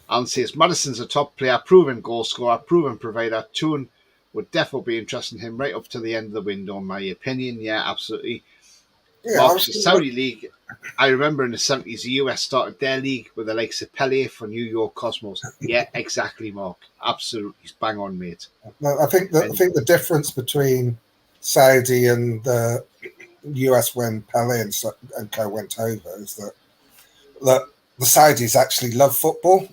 Alan says, Madison's a top player, proven goal scorer, proven provider. Toon would definitely be interested in him right up to the end of the window, in my opinion. Yeah, absolutely. Yeah, Mark, the Saudi League, I remember in the 70s, the US started their league with the likes of Pele for New York Cosmos. Yeah, exactly, Mark. Absolutely. He's bang on, mate. I think the difference between Saudi and the US when Pele and co went over is that the Saudis actually love football.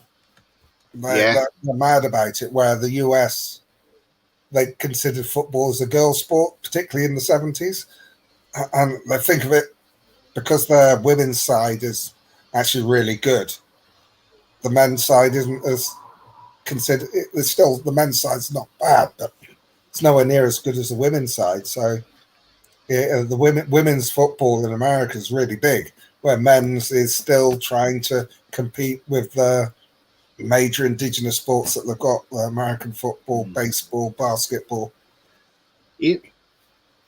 They're mad about it, where the US, they considered football as a girls' sport, particularly in the 70s. And they think of it because their women's side is actually really good. The men's side isn't as considered. It's still, the men's side's not bad, but it's nowhere near as good as the women's side. So the women's football in America is really big, where men's is still trying to compete with the major indigenous sports that they've got: American football, baseball, basketball.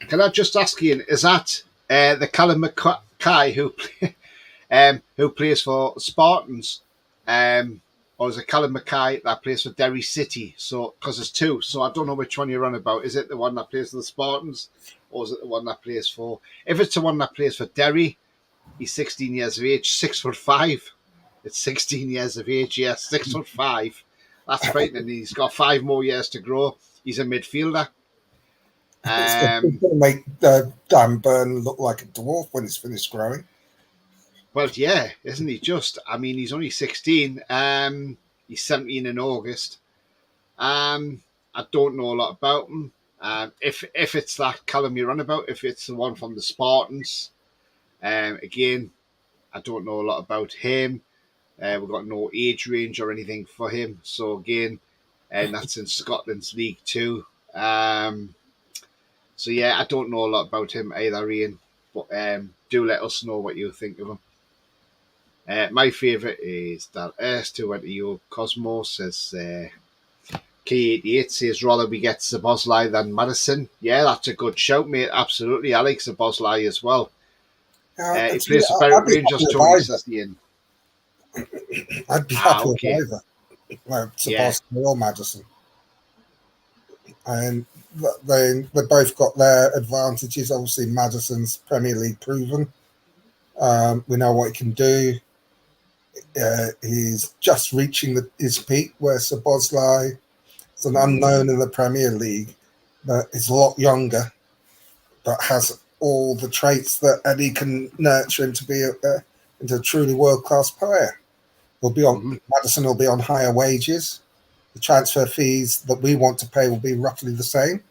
Can I just ask you, is that the Callum Mackay who plays for Spartans, or is it Callum Mackay that plays for Derry City? So, because there's two, so I don't know which one you're on about. Is it the one that plays for the Spartans, or is it the one that plays for? If it's the one that plays for Derry, he's 16 years of age, 6'5". It's 16 years of age, yes, 6'5". That's frightening. He's got 5 more years to grow. He's a midfielder. It's going to make Dan Burn look like a dwarf when he's finished growing. Well, yeah, isn't he just? I mean, he's only 16. He's 17 in August. I don't know a lot about him. If it's that Callum you're on about, if it's the one from the Spartans, again, I don't know a lot about him. We've got no age range or anything for him. So again, and that's in Scotland's League 2. So yeah, I don't know a lot about him either, Ian. But do let us know what you think of him. My favourite is Dal Erst, who went to Euro Cosmos, says K88 says rather we get Szoboszlai than Madison. Yeah, that's a good shout, mate. Absolutely. I like Szoboszlai as well. He plays for Berwick Rangers, Tony, says Ian. I'd be happy with either. Szoboszlai or Madison. And they both got their advantages. Obviously, Madison's Premier League proven. We know what he can do. He's just reaching his peak, where Szoboszlai is an unknown in the Premier League, but is a lot younger, but has all the traits that Eddie can nurture him to be into a truly world-class player. Madison will be on higher wages. The transfer fees that we want to pay will be roughly the same.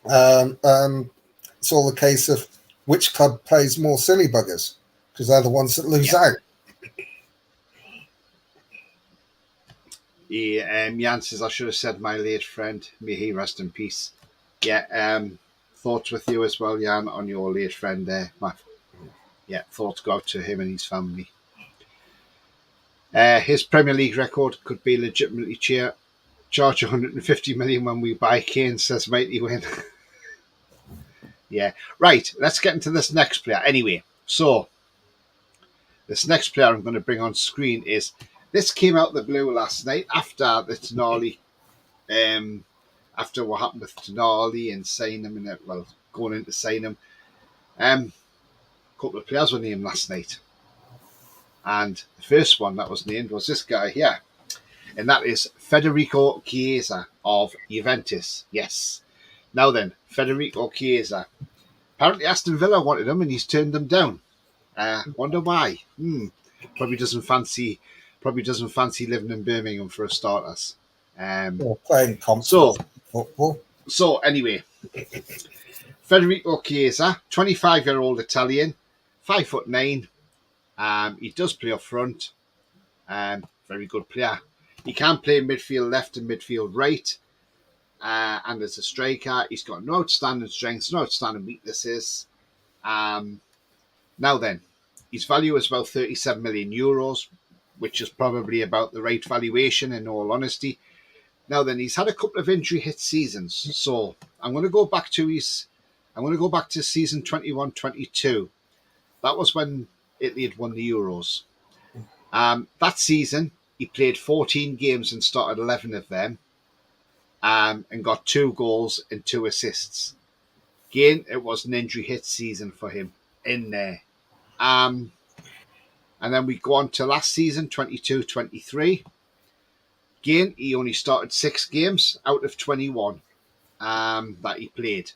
It's all a case of which club plays more silly buggers, because they're the ones that lose out. Yeah, Jan says, I should have said my late friend. May he rest in peace. Yeah, thoughts with you as well, Jan, on your late friend there. Thoughts go out to him and his family. His Premier League record could be legitimately charge 150 million when we buy Kane, says Mighty Win. Yeah, right. Let's get into this next player. Anyway, so this next player I'm going to bring on screen is, this came out the blue last night after the Tonali after what happened with Tonali and signing him, going in to sign him. A couple of players were named last night. And the first one that was named was this guy here. And that is Federico Chiesa of Juventus. Yes. Now then, Federico Chiesa. Apparently Aston Villa wanted him and he's turned them down. Wonder why? Probably doesn't fancy living in Birmingham for a starters. Or playing comfortable football. So anyway, Federico Chiesa, 25-year-old Italian, 5'9". He does play up front. Very good player. He can play midfield left and midfield right. And as a striker, he's got no outstanding strengths, no outstanding weaknesses. Now then, his value is about 37 million euros, which is probably about the right valuation in all honesty. Now then, he's had a couple of injury hit seasons. So I'm going to go back to season 21-22. That was when Italy had won the Euros. That season, he played 14 games and started 11 of them, and got 2 goals and 2 assists. Again, it was an injury hit season for him in there. And then we go on to last season, 22-23. Again, he only started 6 games out of 21 that he played.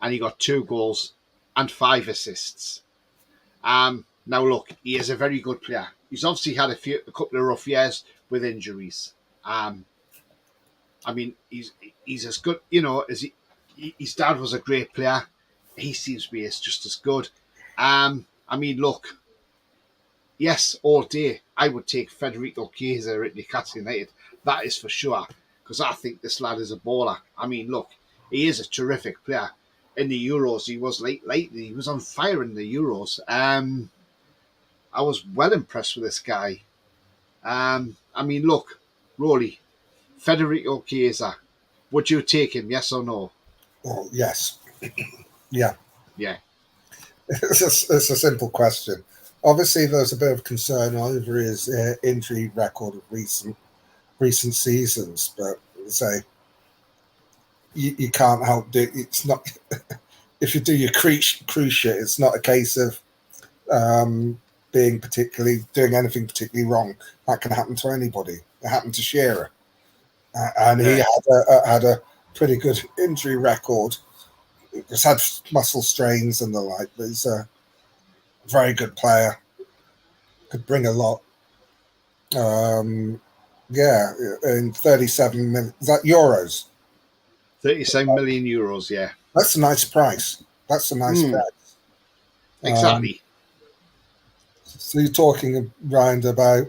And he got 2 goals and 5 assists. Now, look, he is a very good player. He's obviously had a couple of rough years with injuries. I mean, he's as good, as his dad was a great player. He seems to be just as good. I mean, look, yes, all day, I would take Federico Chiesa at Newcastle United. That is for sure, because I think this lad is a baller. I mean, look, he is a terrific player. In the Euros, he was lately. He was on fire in the Euros. I was well impressed with this guy. I mean, look, Rolly, Federico Chiesa, would you take him, yes or no? Well, yes. Yeah. Yeah. It's a simple question. Obviously, there's a bit of concern over his injury record of recent seasons, but say you can't help do. It's not if you do your cruciate, it's not a case of doing anything particularly wrong. That can happen to anybody. It happened to Shearer, and he had a pretty good injury record. He's had muscle strains and the like, but he's a very good player. Could bring a lot. Yeah, in 37 million. Is that euros? 37 million euros, yeah. That's a nice price. That's a nice price. Exactly. So you're talking around about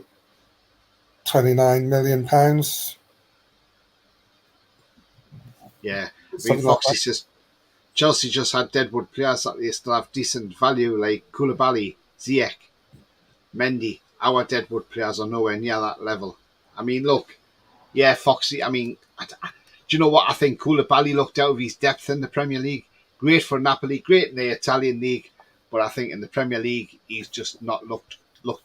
£29 million. Yeah. I mean, Foxy says Chelsea just had deadwood players that they still have decent value, like Koulibaly, Ziyech, Mendy. Our deadwood players are nowhere near that level. I mean, look, yeah, Foxy. I mean, do you know what? I think Koulibaly looked out of his depth in the Premier League. Great for Napoli, great in the Italian league, but I think in the Premier League, he's just not looked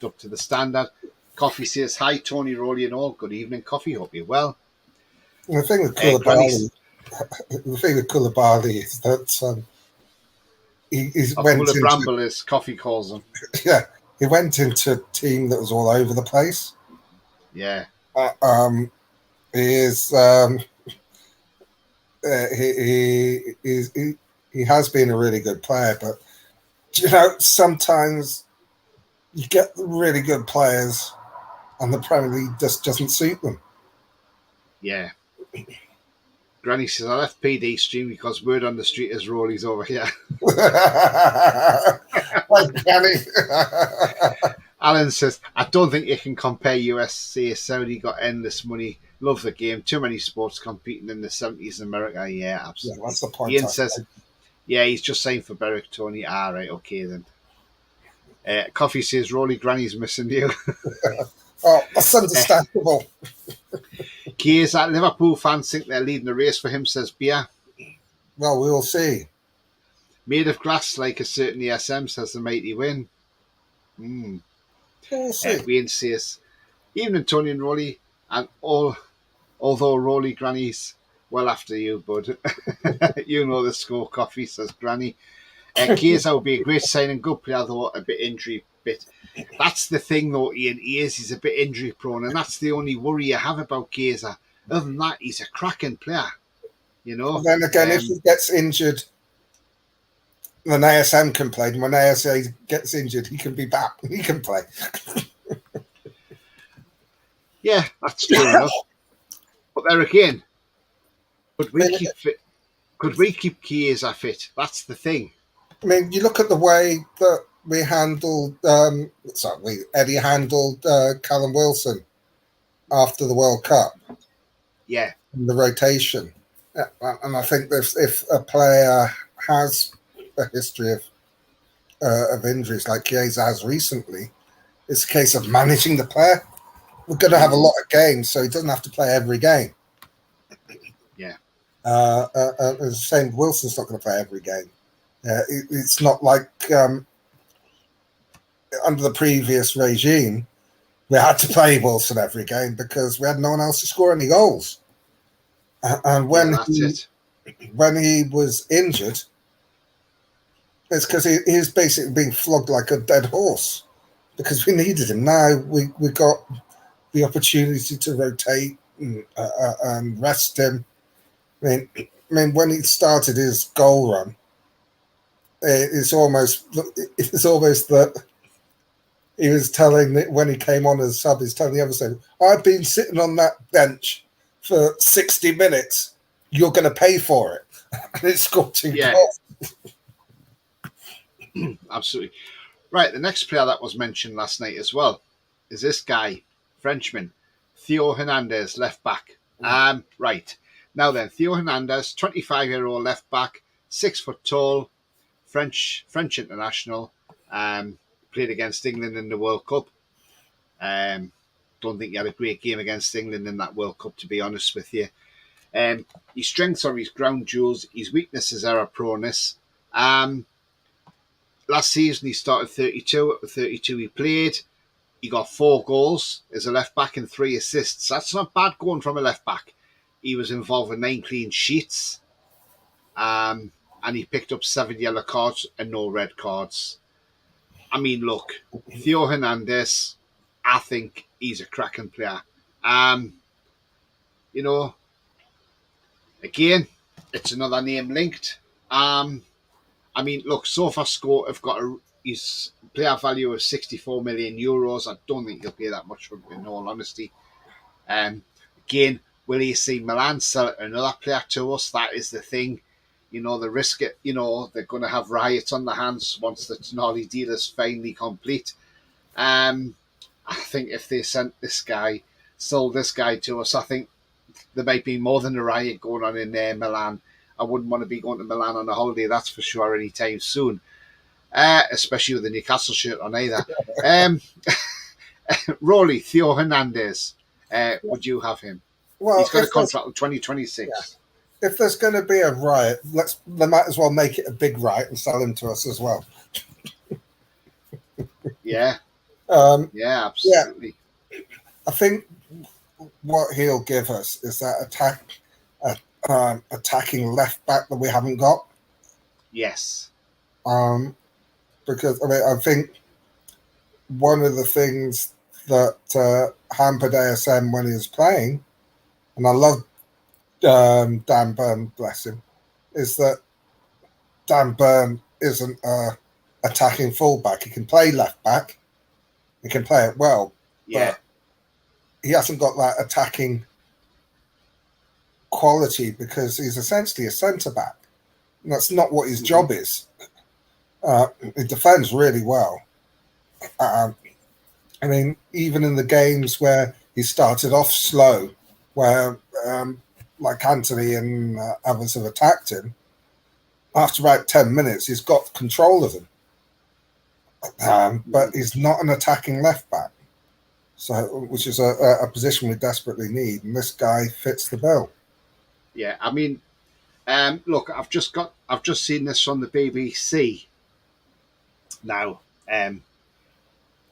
up to the standard. Coffee says, hi, Tony, Rolly and all. Good evening, Coffee. Hope you're well. The thing with Koulibaly is that he went into... Bramble, as Coffee calls him. Yeah, he went into a team that was all over the place. Yeah. He has been a really good player, but sometimes you get really good players and the Premier League just doesn't suit them. Yeah. Granny says, I left PD stream because word on the street is Rolly's over here. Like Granny. Alan says, I don't think you can compare USA. Saudi got endless money. Love the game. Too many sports competing in the 70s in America. Yeah, absolutely. Yeah, that's the point. Ian says, yeah, he's just saying for Berwick, Tony. All right, okay then. Coffee says, Rolly, Granny's missing you. Oh, that's understandable. Chiesa, Liverpool fans think they're leading the race for him, says Bia. Well, we'll see. Made of glass like a certain ESM, says the mighty win. We'll see. Wayne says, evening, Tony and Rolly, and although Rolly Granny's Well after you, bud. You know the score, Coffee, says Granny. Chiesa would be a great signing, good player, though a bit injury bit. That's the thing, though, Ian. He's a bit injury prone, and that's the only worry you have about Chiesa. Other than that, he's a cracking player. You know. And then again, if he gets injured, then ASM can play. And when ASA gets injured, he can be back. He can play. Yeah, that's true enough. But there again, could we keep fit? Could we keep Chiesa fit? That's the thing. I mean, you look at the way that we handled, Eddie handled Callum Wilson after the World Cup. Yeah. The rotation. And I think if a player has a history of injuries like Chiesa has recently, it's a case of managing the player. We're going to have a lot of games, so he doesn't have to play every game. Yeah. The same, Wilson's not going to play every game. It's not like under the previous regime, we had to play Wilson every game because we had no one else to score any goals. And when he was injured, it's because he was basically being flogged like a dead horse because we needed him. Now we got the opportunity to rotate and rest him. I mean, when he started his goal run, it's almost that he was telling when he came on as sub, he's telling the other side, "I've been sitting on that bench for 60 minutes. You're going to pay for it." And it scored 2 goals. Absolutely. Right, the next player that was mentioned last night as well is this guy, Frenchman, Theo Hernandez, left back. Right. Now then, Theo Hernandez, 25-year-old left back, 6 foot tall, French international, played against England in the World Cup. Don't think he had a great game against England in that World Cup, to be honest with you. His strengths are his ground duels, his weaknesses are error proneness. Last season he started 32. At the 32 he played, he got 4 goals as a left back and 3 assists. That's not bad going from a left back. He was involved with 9 clean sheets, and he picked up 7 yellow cards and no red cards. I mean, look, Theo Hernandez, I think he's a cracking player. You know, again, it's another name linked. I mean, look, SofaScore have got his player value of 64 million euros. I don't think he'll pay that much for him, in all honesty. Again, will you see Milan sell another player to us? That is the thing. You know, the risk it, you know, they're going to have riots on their hands once the Tonali deal is finally complete. I think if they sold this guy to us, I think there might be more than a riot going on in Milan. I wouldn't want to be going to Milan on a holiday, that's for sure, anytime soon. Especially with the Newcastle shirt on either. Rolly, Theo Hernandez, would you have him? Well, he's got a contract in 2026. Yeah. If there's going to be a riot, they might as well make it a big riot and sell him to us as well. Yeah. Yeah, absolutely. Yeah. I think what he'll give us is that attacking left back that we haven't got. Yes. Because I think one of the things that hampered ASM when he was playing, and I love Dan Burn, bless him, is that Dan Burn isn't an attacking fullback. He can play left back. He can play it well. Yeah. But he hasn't got that attacking quality because he's essentially a centre back. And that's not what his job is. He defends really well. I mean, even in the games where he started off slow, where like Anthony and others have attacked him, after about 10 minutes, he's got control of them. But he's not an attacking left back, which is a position we desperately need, and this guy fits the bill. Yeah, I mean, look, I've just seen this from the BBC. Now, if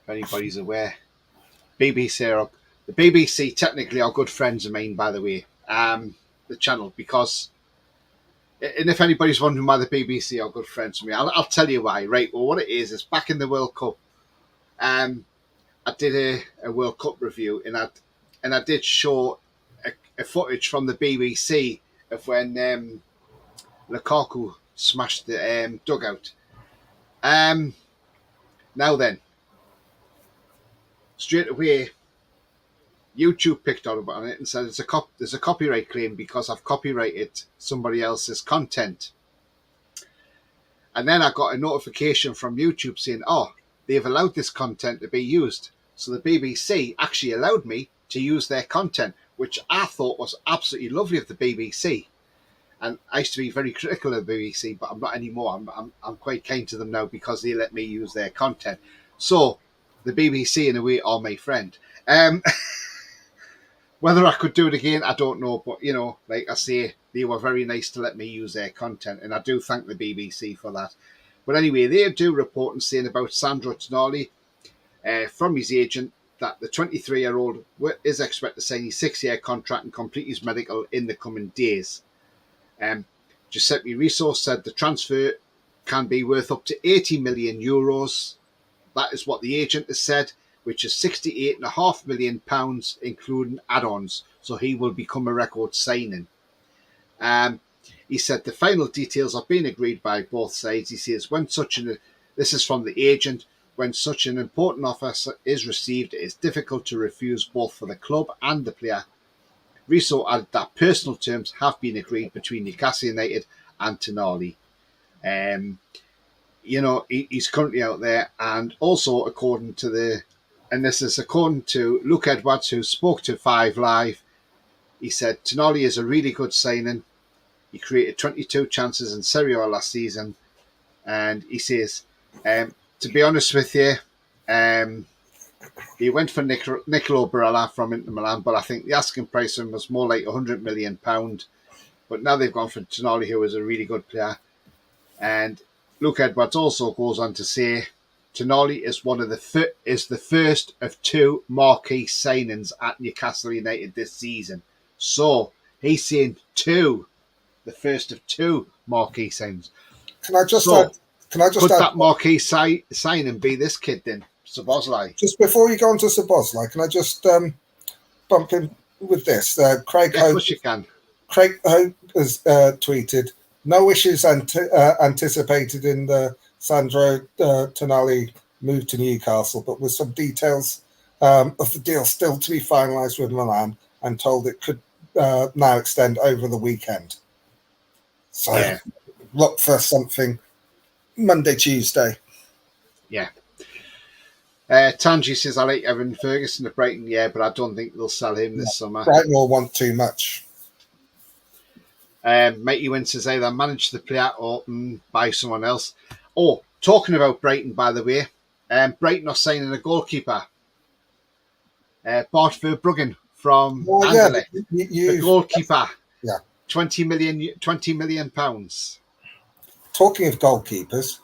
anybody's aware, the BBC technically are good friends of mine, by the way. the channel because, and if anybody's wondering why the BBC are good friends with me, I'll tell you why. Right, well, what it is back in the World Cup, I did a World Cup review, and I did show a footage from the BBC of when Lukaku smashed the dugout. Now then, straight away, YouTube picked up on it and said there's a copyright claim because I've copyrighted somebody else's content. And then I got a notification from YouTube saying, oh, they've allowed this content to be used. So the BBC actually allowed me to use their content, which I thought was absolutely lovely of the BBC. And I used to be very critical of the BBC, but I'm not anymore. I'm quite kind to them now because they let me use their content. So the BBC, in a way, are my friend. Whether I could do it again, I don't know. But, you know, like I say, they were very nice to let me use their content. And I do thank the BBC for that. But anyway, they do report and saying about Sandro Tonali from his agent that the 23-year-old is expected to sign his 6-year contract and complete his medical in the coming days. Giuseppe Riso said the transfer can be worth up to €80 million. That is what the agent has said, which is £68.5 million, including add-ons. So he will become a record signing. He said the final details are being agreed by both sides. He says this is from the agent, when such an important offer is received, it is difficult to refuse both for the club and the player. Riso added that personal terms have been agreed between Newcastle United and Tonali. You know, he's currently out there, and also according to Luke Edwards, who spoke to 5 Live, he said Tonali is a really good signing. He created 22 chances in Serie A last season, and he says, to be honest with you, he went for Nicolo Barella from Inter Milan, but I think the asking price of him was more like £100 million. But now they've gone for Tonali, who is a really good player. And Luke Edwards also goes on to say Tonali is the first of 2 marquee signings at Newcastle United this season. So he's saying the first of 2 marquee signings. Can I just could that marquee signing be this kid then? Szoboszlai. Just before you go on to Szoboszlai, can I just bump in with this? Craig Hope. Of course you can. Craig Hope has tweeted, no issues anticipated in the Sandro Tonali move to Newcastle, but with some details of the deal still to be finalised with Milan, and told it could now extend over the weekend. So look for something Monday, Tuesday. Yeah. Tanji says, I like Evan Ferguson at Brighton, but I don't think they'll sell him this summer. Brighton will want too much. Mighty Win says either manage the player or buy someone else. Oh, talking about Brighton, by the way, Brighton are signing a goalkeeper. Bart Verbruggen from Anderlecht. The goalkeeper. Yeah. £20 million. Talking of goalkeepers,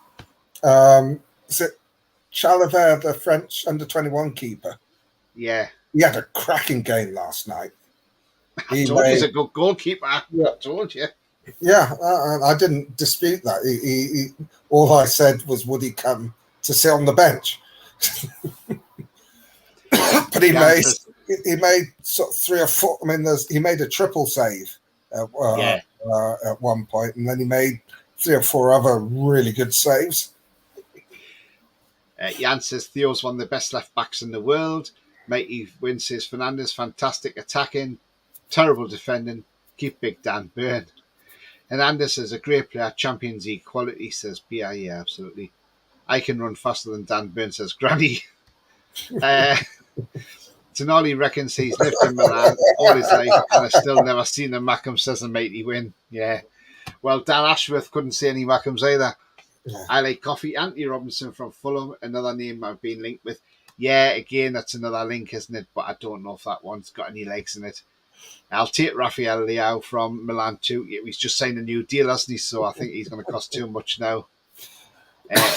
is it Chalabert, the French under-21 keeper? Yeah. He had a cracking game last night. He's a good goalkeeper. Yeah. I told you. Yeah, I didn't dispute that. He all I said was, would he come to sit on the bench? But he made sort of 3 or 4. I mean, he made a triple save at one point, and then he made 3 or 4 other really good saves. Jan says Theo's one of the best left backs in the world. Mighty Win says Fernandes, fantastic attacking, terrible defending. Keep Big Dan Burn. Hernandez is a great player, Champions League quality, says P.I. Yeah, absolutely. I can run faster than Dan Burn, says Granny. Tonali reckons he's lived in Milan all his life and has still never seen a Mackham, says a Mighty Win. Yeah. Well, Dan Ashworth couldn't see any Mackhams either. Yeah. I like coffee. Anthony Robinson from Fulham, another name I've been linked with. Yeah, again, that's another link, isn't it? But I don't know if that one's got any legs in it. I'll take Rafael Leao from Milan too. He's just signed a new deal, hasn't he? So I think he's going to cost too much now.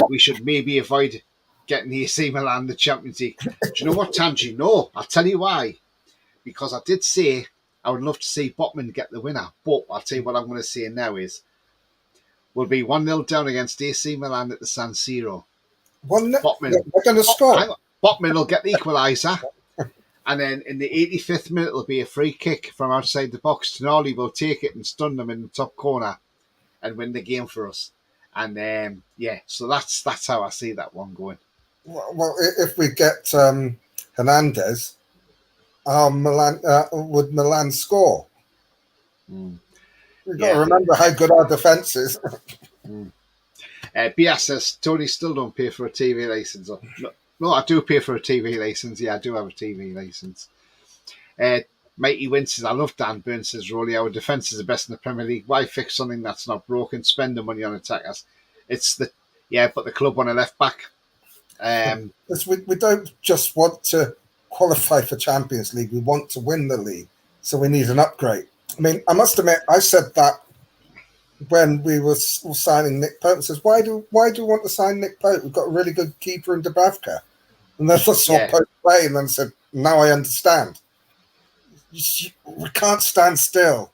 We should maybe avoid getting AC Milan the Champions League. Do you know what, Tanji? No, I'll tell you why. Because I did say I would love to see Botman get the winner. But I'll tell you what I'm going to say now is we'll be 1-0 down against AC Milan at the San Siro. Botman, they're going to score. Botman will get the equaliser. And then in the 85th minute, there'll be a free kick from outside the box. Tonali will take it and stun them in the top corner and win the game for us. And so that's how I see that one going. Well, if we get Hernandez, would Milan score? We've got to remember how good our defence is. BS says, Tony still don't pay for a TV licence. No, I do pay for a TV licence. Yeah, I do have a TV licence. Mighty Win says, I love Dan Burns, says Rolly. Our defence is the best in the Premier League. Why fix something that's not broken? Spend the money on attackers. But the club want a left back. We don't just want to qualify for Champions League. We want to win the league. So we need an upgrade. I mean, I must admit, I said that when we were signing Nick Pope. Says, why do we want to sign Nick Pope? We've got a really good keeper in Dubravka. And then I saw Pope play and then said, now I understand. We can't stand still.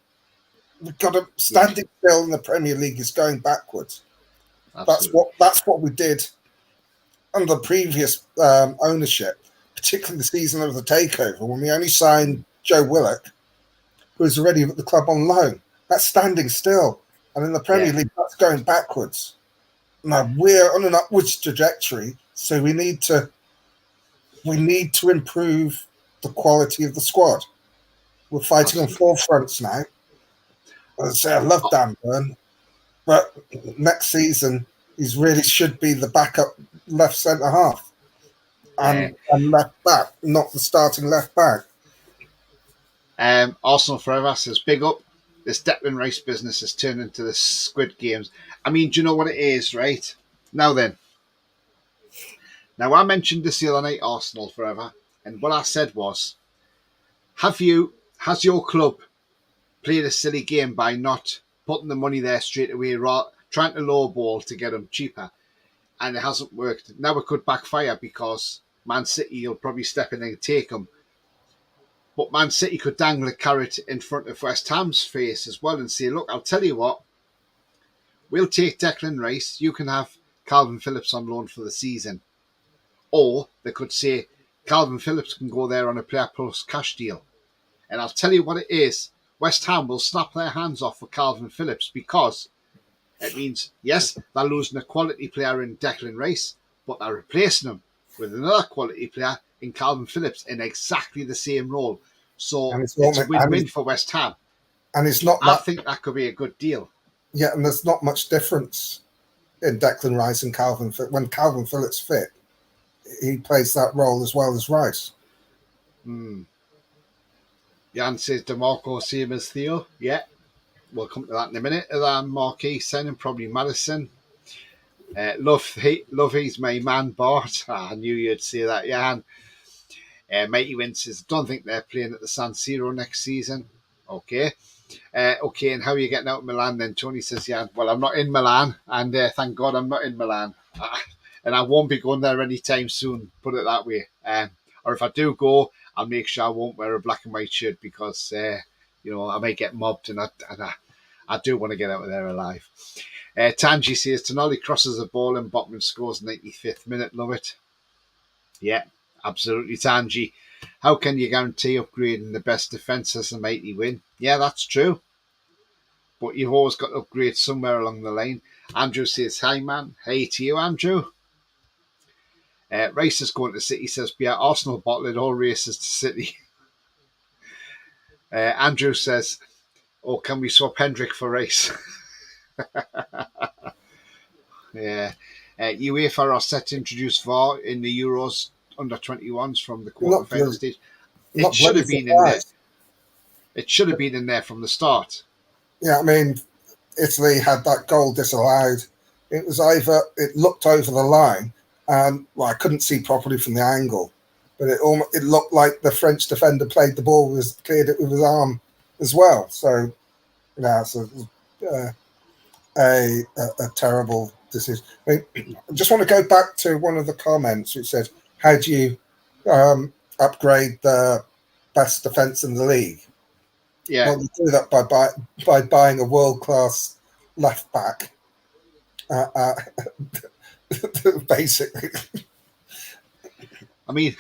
We've got to standing still in the Premier League is going backwards. Absolutely. That's what we did under the previous ownership, particularly the season of the takeover, when we only signed Joe Willock, who was already at the club on loan. That's standing still. And in the Premier League, that's going backwards. Now, we're on an upwards trajectory, so we need to improve the quality of the squad. We're fighting on four fronts now. As I say, I love Dan Burn, but next season, he really should be the backup left centre-half and left back, not the starting left back. Arsenal Forever says, big up. This Declan Rice business has turned into the Squid Games. I mean, do you know what it is, right? Now then. Now, I mentioned this the other night, Arsenal Forever, and what I said was, has your club played a silly game by not putting the money there straight away, trying to lowball to get them cheaper, and it hasn't worked? Now it could backfire because Man City will probably step in and take them. But Man City could dangle a carrot in front of West Ham's face as well and say, look, I'll tell you what, we'll take Declan Rice. You can have Calvin Phillips on loan for the season. Or they could say, Calvin Phillips can go there on a player plus cash deal. And I'll tell you what it is. West Ham will snap their hands off for Calvin Phillips because it means, yes, they're losing a quality player in Declan Rice, but they're replacing him with another quality player in Calvin Phillips in exactly the same role. So it's a win-win for West Ham. And it's not. I think that could be a good deal. Yeah, and there's not much difference in Declan Rice and Calvin. When Calvin Phillips fit, he plays that role as well as Rice. Jan says DeMarco, same as Theo. Yeah, we'll come to that in a minute. Marquis signing, probably Madison. Love, he's my man, Bart. I knew you'd say that, Jan. Mighty Win says, don't think they're playing at the San Siro next season. Okay. And how are you getting out of Milan then? Tony says, Jan, well, I'm not in Milan, and thank God I'm not in Milan. And I won't be going there anytime soon, put it that way. Or if I do go, I'll make sure I won't wear a black and white shirt because, I might get mobbed, and I do want to get out of there alive. Tanji says, Tonali crosses the ball and Botman scores 95th minute. Love it. Yeah, absolutely, Tanji. How can you guarantee upgrading the best defence as a Mighty Win? Yeah, that's true. But you've always got to upgrade somewhere along the line. Andrew says, hi, man. Hey to you, Andrew. Rice is going to City, says, yeah, Arsenal bottled all races to City. Andrew says, oh, can we swap Hendrick for Rice? Yeah. UEFA are set to introduce VAR in the Euros under 21s from the quarter-final stage. It should have been in there. It should have been in there from the start. Yeah, I mean, Italy had that goal disallowed. It was either it looked over the line, and I couldn't see properly from the angle, but it looked like the French defender played the ball, cleared it with his arm as well. So, so a terrible decision. I just want to go back to one of the comments which said, how do you upgrade the best defence in the league? Yeah. Well, you do that by buying a world-class left back, basically. I mean,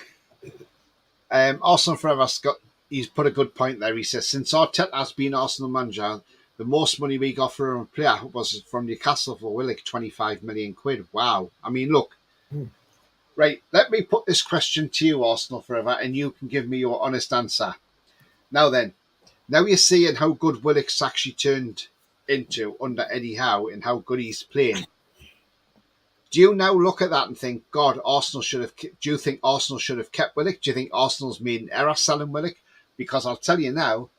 Arsenal Forever Scott, he's put a good point there. He says, since Arteta has been Arsenal manager, the most money we got for a player was from Newcastle for Willock, 25 million quid. Wow. I mean, look. Right, let me put this question to you, Arsenal Forever, and you can give me your honest answer. Now then, now you're seeing how good Willock's actually turned into under Eddie Howe and how good he's playing. Do you now look at that and think, God, Arsenal should have? Do you think Arsenal should have kept Willock? Do you think Arsenal's made an error selling Willock? Because I'll tell you now,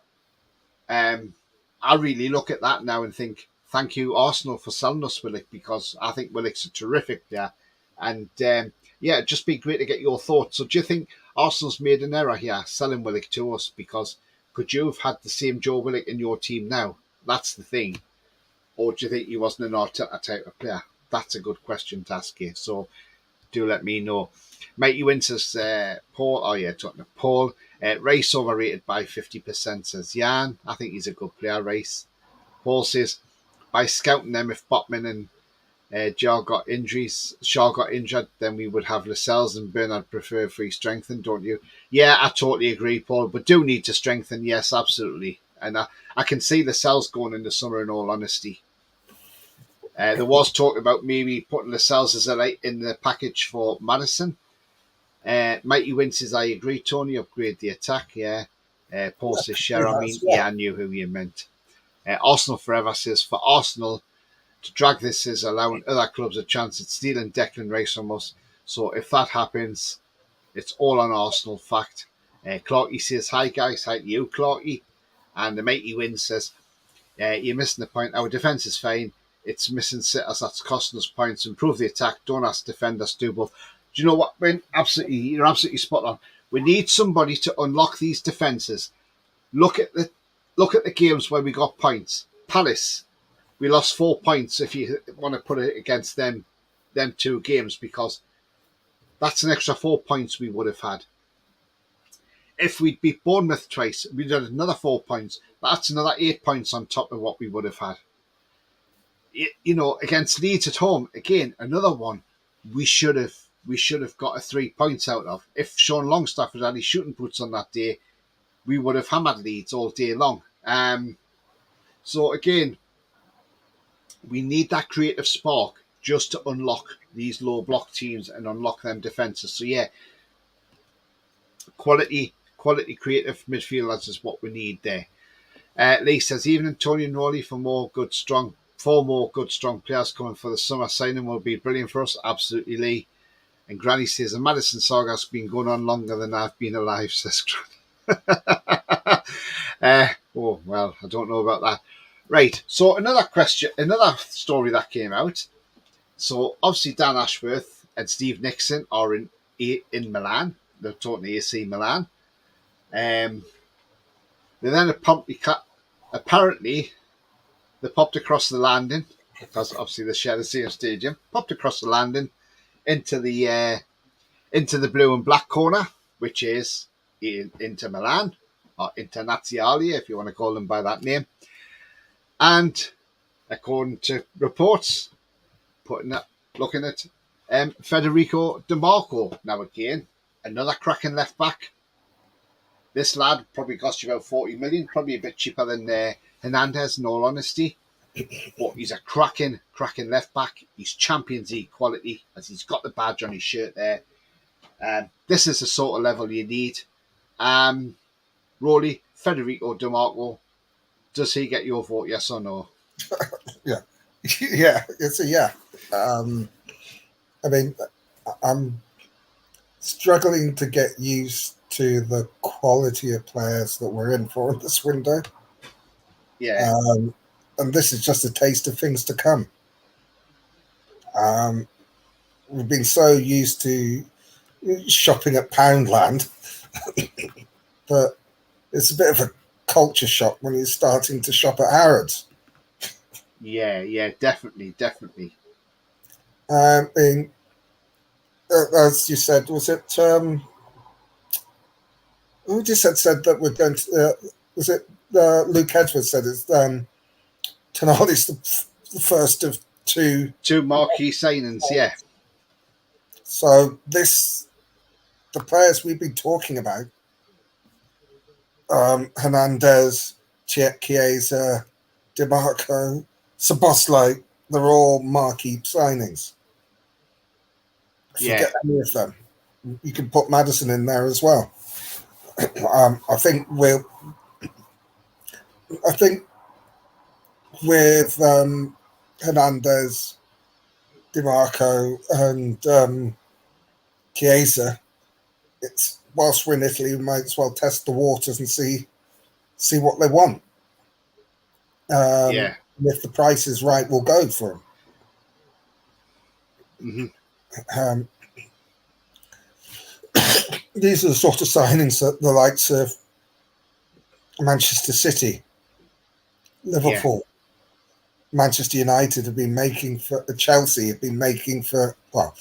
I really look at that now and think, thank you, Arsenal, for selling us Willock, because I think Willock's a terrific player. And yeah, it'd just be great to get your thoughts. So do you think Arsenal's made an error here selling Willock to us? Because could you have had the same Joe Willock in your team now? That's the thing. Or do you think he wasn't an Arteta type of player? That's a good question to ask you. So do let me know. Mikey Wynn says, Paul, oh yeah, talking to Paul. Rice overrated by 50%, says Jan. I think he's a good player, Rice. Paul says, by scouting them, if Botman and Shaw got injured, then we would have Lascelles and Bernard prefer free strengthen, don't you? Yeah, I totally agree, Paul. But do need to strengthen, yes, absolutely. And I can see Lascelles going in the summer, in all honesty. There was talk about maybe putting Lascelles as a light in the package for Madison. Mighty Win says, I agree, Tony, upgrade the attack, yeah. Paul says, share, I mean, yeah, I knew who you meant. Arsenal Forever says, for Arsenal to drag this is allowing other clubs a chance at stealing Declan Rice from us. So if that happens, it's all on Arsenal, fact. Clarky says, hi guys, hi to you, Clarky. And the Mighty Win says, you're missing the point. Our defence is fine. It's missing sitters that's costing us points. Improve the attack. Don't ask defenders to do both. Do you know what, Ben? Absolutely, you're absolutely spot on. We need somebody to unlock these defences. Look at the games where we got points. Palace, we lost 4 points. If you want to put it against them 2 games, because that's an extra 4 points we would have had. If we'd beat Bournemouth twice, we'd had another 4 points. That's another 8 points on top of what we would have had. You know, against Leeds at home, again, another one we should have got a 3 points out of. If Sean Longstaff had any shooting boots on that day, we would have hammered Leeds all day long. So again, we need that creative spark just to unlock these low block teams and unlock them defences. So yeah, quality creative midfielders is what we need there. Lee says, even Antonio and Rowley for more good strong players coming for the summer signing will be brilliant for us. Absolutely, Lee. And Granny says, the Madison saga has been going on longer than I've been alive, says Granny. Oh, well, I don't know about that. Right, so another story that came out. So obviously Dan Ashworth and Steve Nixon are in Milan. They're talking to AC Milan. They then apparently they popped across the landing, because obviously they share the same stadium, popped across the landing into the blue and black corner, which is Inter Milan, or Internazionale, if you want to call them by that name. And according to reports, looking at Federico Di Marco. Now again, another cracking left back. This lad probably cost you about 40 million, probably a bit cheaper than Hernandez, in all honesty. But he's a cracking left back. He's Champions League quality, as he's got the badge on his shirt there. This is the sort of level you need. Rowley, Federico Di Marco, does he get your vote, yes or no? Yeah. Yeah, it's a yeah. I mean, I'm struggling to get used to the quality of players that we're in for in this window. Yeah. And this is just a taste of things to come. We've been so used to shopping at Poundland that it's a bit of a culture shock when you're starting to shop at Harrods. Yeah, definitely. And as you said, was it? Who just said that we're going to? Was it Luke Edwards said it's Tonali's the first of two. Two marquee signings, yeah. So the players we've been talking about, Hernandez, Chiesa, DiMarco, Szoboszlai, they're all marquee signings. Forget any of them. You can put Maddison in there as well. I think with Hernandez, DiMarco, and Chiesa, it's whilst we're in Italy, we might as well test the waters and see what they want. And if the price is right, we'll go for them. Mm-hmm. These are the sort of signings that the likes of Manchester City, Liverpool, Manchester United have been making for Chelsea have been making for, well,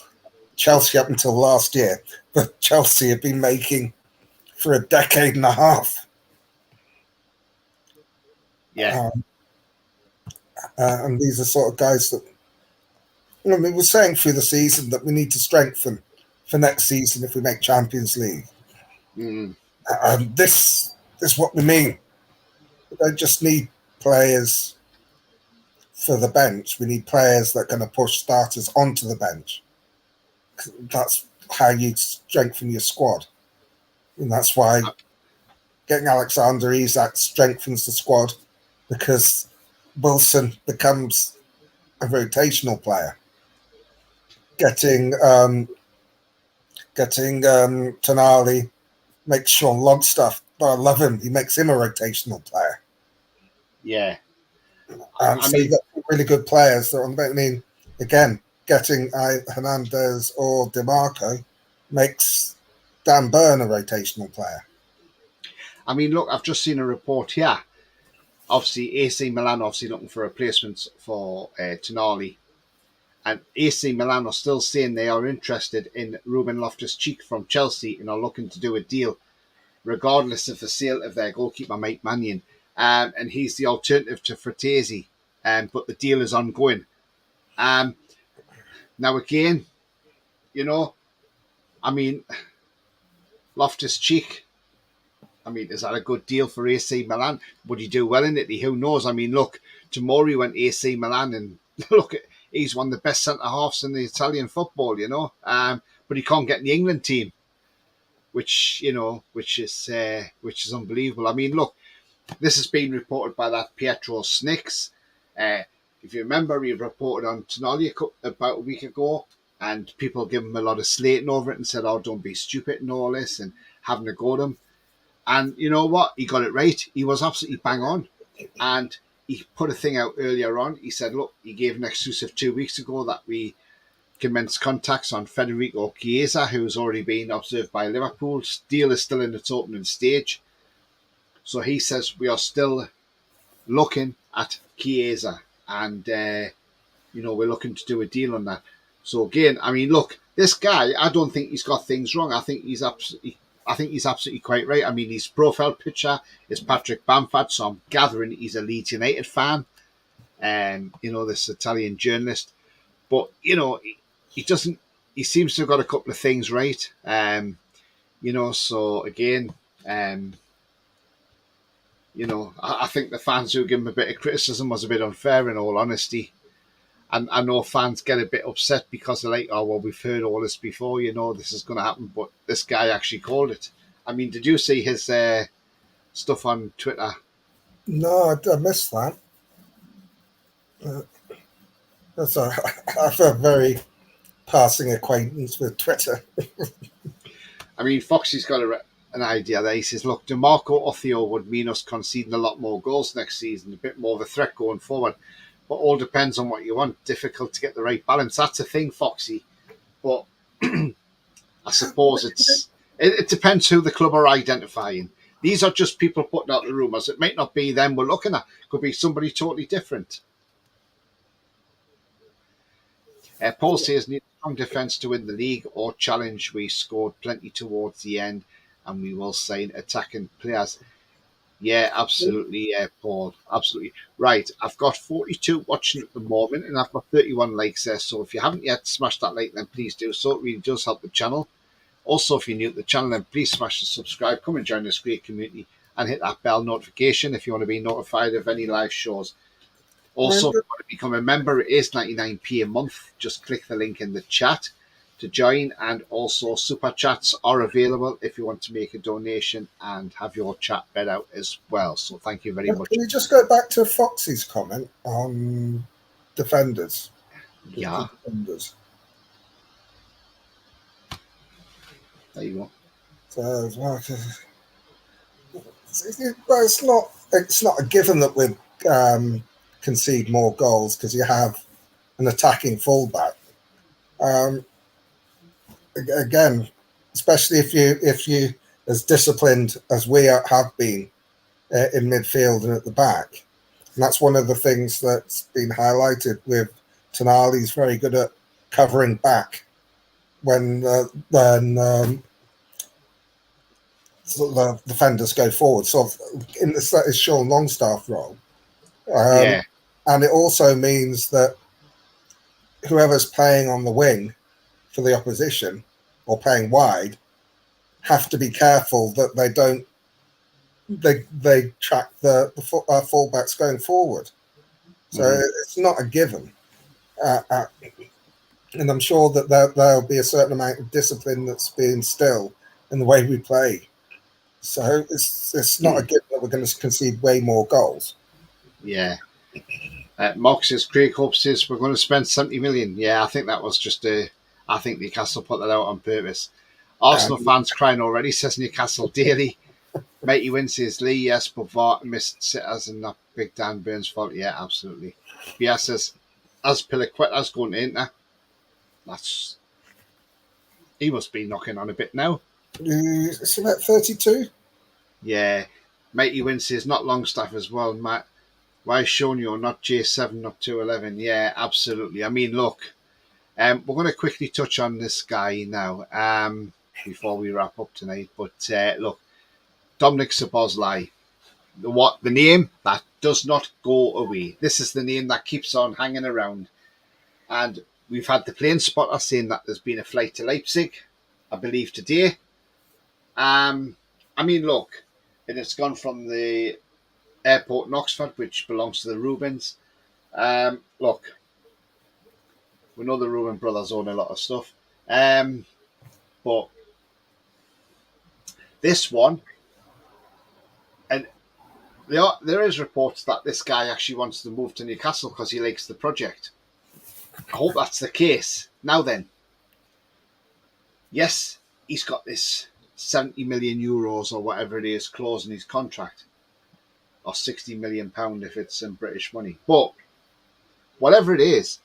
Chelsea up until last year, but Chelsea have been making for a decade and a half. And these are sort of guys that, I mean, we're saying through the season that we need to strengthen for next season if we make Champions League. And this is what we mean. We don't just need players for the bench. We need players that are going to push starters onto the bench. That's how you strengthen your squad. And that's why getting Alexander Isak strengthens the squad, because Wilson becomes a rotational player. Getting Tonali makes Sean Longstaff, I love him, he makes him a rotational player. Yeah. So you've got really good players that are on the bench. I mean, again, getting Hernandez or DiMarco makes Dan Burn a rotational player. I mean, look, I've just seen a report here. Obviously, AC Milan looking for replacements for Tonali. And AC Milan are still saying they are interested in Ruben Loftus-Cheek from Chelsea and are looking to do a deal regardless of the sale of their goalkeeper, Mike Maignan. And he's the alternative to Fratesi. But the deal is ongoing. Now, again, you know, I mean, Loftus-Cheek, I mean, is that a good deal for AC Milan? Would he do well in Italy? Who knows? I mean, look, Tomori went to AC Milan and look, he's one of the best centre-halves in the Italian football, you know. But he can't get in the England team, which is unbelievable. I mean, look, this has been reported by that Pietro Snicks. If you remember, he reported on Tonali about a week ago, and people gave him a lot of slating over it and said, oh, don't be stupid and all this, and having a go at him. And you know what? He got it right. He was absolutely bang on. And he put a thing out earlier on. He said, look, he gave an exclusive 2 weeks ago that we commenced contacts on Federico Chiesa, who's already been observed by Liverpool. Deal is still in its opening stage. So he says we are still looking at Chiesa, and we're looking to do a deal on that. So again, I mean, look, this guy, I don't think he's got things wrong. I think he's absolutely quite right. I mean, his profile picture is Patrick Bamford, so I'm gathering he's a Leeds United fan. This Italian journalist, but he doesn't. He seems to have got a couple of things right. So again. I think the fans who give him a bit of criticism was a bit unfair, in all honesty. And I know fans get a bit upset because they're like, oh, well, we've heard all this before, this is going to happen. But this guy actually called it. I mean, did you see his stuff on Twitter? No, I missed that. I have a very passing acquaintance with Twitter. I mean, Foxy's got an idea there. He says, look, DiMarco or Theo would mean us conceding a lot more goals next season, a bit more of a threat going forward. But all depends on what you want. Difficult to get the right balance. That's a thing, Foxy. But I suppose it depends who the club are identifying. These are just people putting out the rumours. It might not be them we're looking at. It could be somebody totally different. Paul says, need a strong defence to win the league or challenge. We scored plenty towards the end, and we will sign attacking players. Yeah, absolutely, yeah, Paul. Absolutely. Right, I've got 42 watching at the moment, and I've got 31 likes there. So if you haven't yet smashed that like, then please do so. It really does help the channel. Also, if you're new to the channel, then please smash the subscribe. Come and join this great community and hit that bell notification if you want to be notified of any live shows. Also, if you want to become a member, it is 99p a month. Just click the link in the chat to join, and also super chats are available if you want to make a donation and have your chat read out as well. So thank you very much. Can you just go back to Foxy's comment on defenders? Yeah, Defenders. there you go. So, well, it's not a given that we'd concede more goals because you have an attacking fullback. Again, especially if you as disciplined as we have been in midfield and at the back, and that's one of the things that's been highlighted with Tonali's very good at covering back when the defenders go forward. So in this, that is Sean Longstaff role, Yeah, and it also means that whoever's playing on the wing for the opposition or playing wide have to be careful that they don't they track the fullbacks going forward. So it's not a given, and I'm sure that there'll be a certain amount of discipline that's being instilled in the way we play. So it's not a given that we're going to concede way more goals. yeah. Mox says, Craig Hope says, we're going to spend 70 million. Yeah, I think that was just I think Newcastle put that out on purpose. Arsenal fans crying already, says Newcastle daily. Mighty Win says, Lee, yes, but Vart missed sitters and that big Dan Burns fault. Yeah, absolutely. Bia says, as Piliqueta's going to Inter, he must be knocking on a bit now. It's about 32. Yeah. Mighty Win says, not Longstaff as well, Matt. Why Shonyo, not J7, not 211? Yeah, absolutely. I mean, look, we're going to quickly touch on this guy now before we wrap up tonight. But look, Dominic Szoboszlai, the name that does not go away. This is the name that keeps on hanging around. And we've had the plane spotter saying that there's been a flight to Leipzig, I believe, today. I mean, look, it has gone from the airport in Oxford, which belongs to the Rubens. Look, we know the Reuben brothers own a lot of stuff. But this one, and there is reports that this guy actually wants to move to Newcastle because he likes the project. I hope that's the case. Now then, yes, he's got this 70 million euros or whatever it is clause in his contract, or 60 million pound if it's in British money. But whatever it is,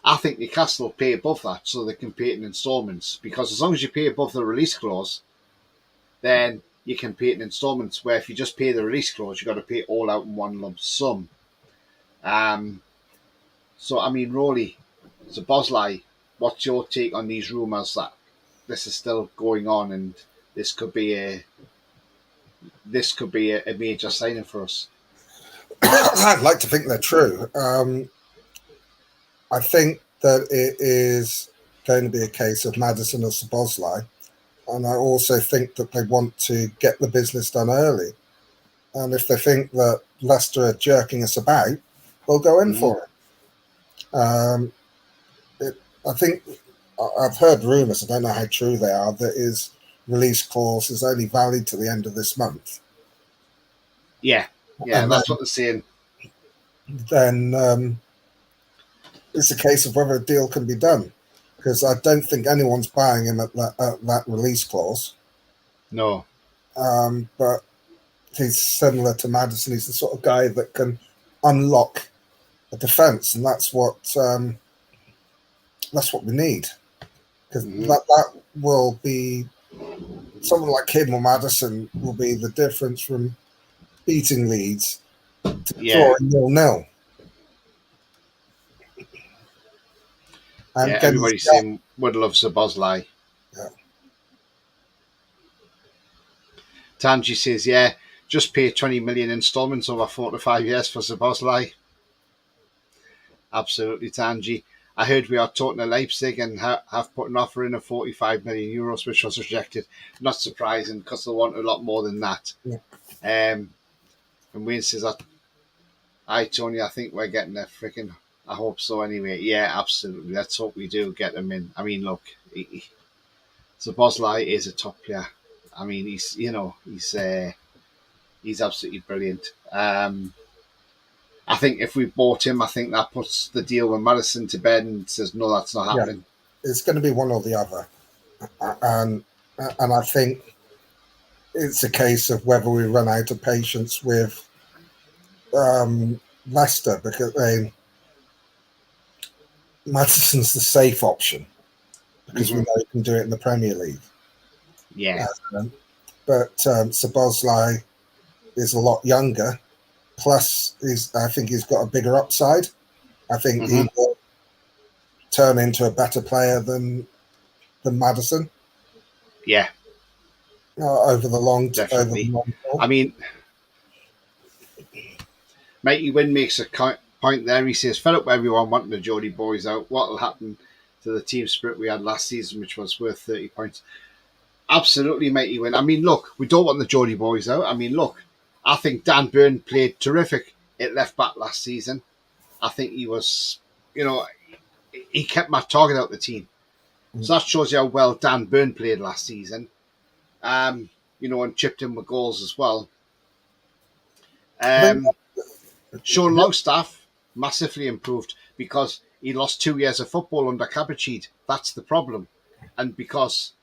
I think Newcastle will pay above that so they can pay it in instalments. Because as long as you pay above the release clause, then you can pay it in instalments. Where if you just pay the release clause, you've got to pay it all out in one lump sum. So I mean, Rolly, Szoboszlai, what's your take on these rumours that this is still going on and this could be a major signing for us? I'd like to think they're true. I think that it is going to be a case of Maddison or Szoboszlai, and I also think that they want to get the business done early. And if they think that Leicester are jerking us about, they'll go in for it. I think I've heard rumours, I don't know how true they are, that his release clause is only valid to the end of this month. Yeah, and that's what they're saying. Then it's a case of whether a deal can be done, because I don't think anyone's buying him at that release clause. No. But he's similar to Maddison. He's the sort of guy that can unlock a defence, and that's what we need. Because that will be someone like him or Maddison will be the difference from beating Leeds to drawing 0-0. And everybody's saying would love Szoboszlai. Yeah. Tanji says, yeah, Just pay 20 million installments over 4 to 5 years for Szoboszlai. Absolutely, Tanji. I heard we are talking to Leipzig and have put an offer in of 45 million euros, which was rejected. Not surprising because they want a lot more than that. Yeah. And Wayne says, "Hi, Tony. I think we're getting a freaking. I hope so. Anyway, yeah, absolutely. Let's hope we do get them in. I mean, look, Szoboszlai is a top player. I mean, he's absolutely brilliant. I think if we bought him, I think that puts the deal with Madison to bed and says, no, that's not happening. Yeah. It's going to be one or the other. And I think it's a case of whether we run out of patience with Leicester, because Madison's the safe option because we know he can do it in the Premier League. Yeah. But Szoboszlai is a lot younger. Plus, I think he's got a bigger upside. I think he will turn into a better player than Madison. Yeah. Over the long Definitely. haul. I mean, Mikey Wynn makes a point there. He says, fed up with everyone wanting the Geordie boys out. What will happen to the team spirit we had last season, which was worth 30 points? Absolutely, Mikey Wynn. I mean, look, we don't want the Geordie boys out. I mean, look, I think Dan Burn played terrific at left back last season. I think he was, he kept Matt Target out the team. So that shows you how well Dan Burn played last season. And chipped in with goals as well. Sean Longstaff massively improved because he lost 2 years of football under Cabachid. That's the problem. And because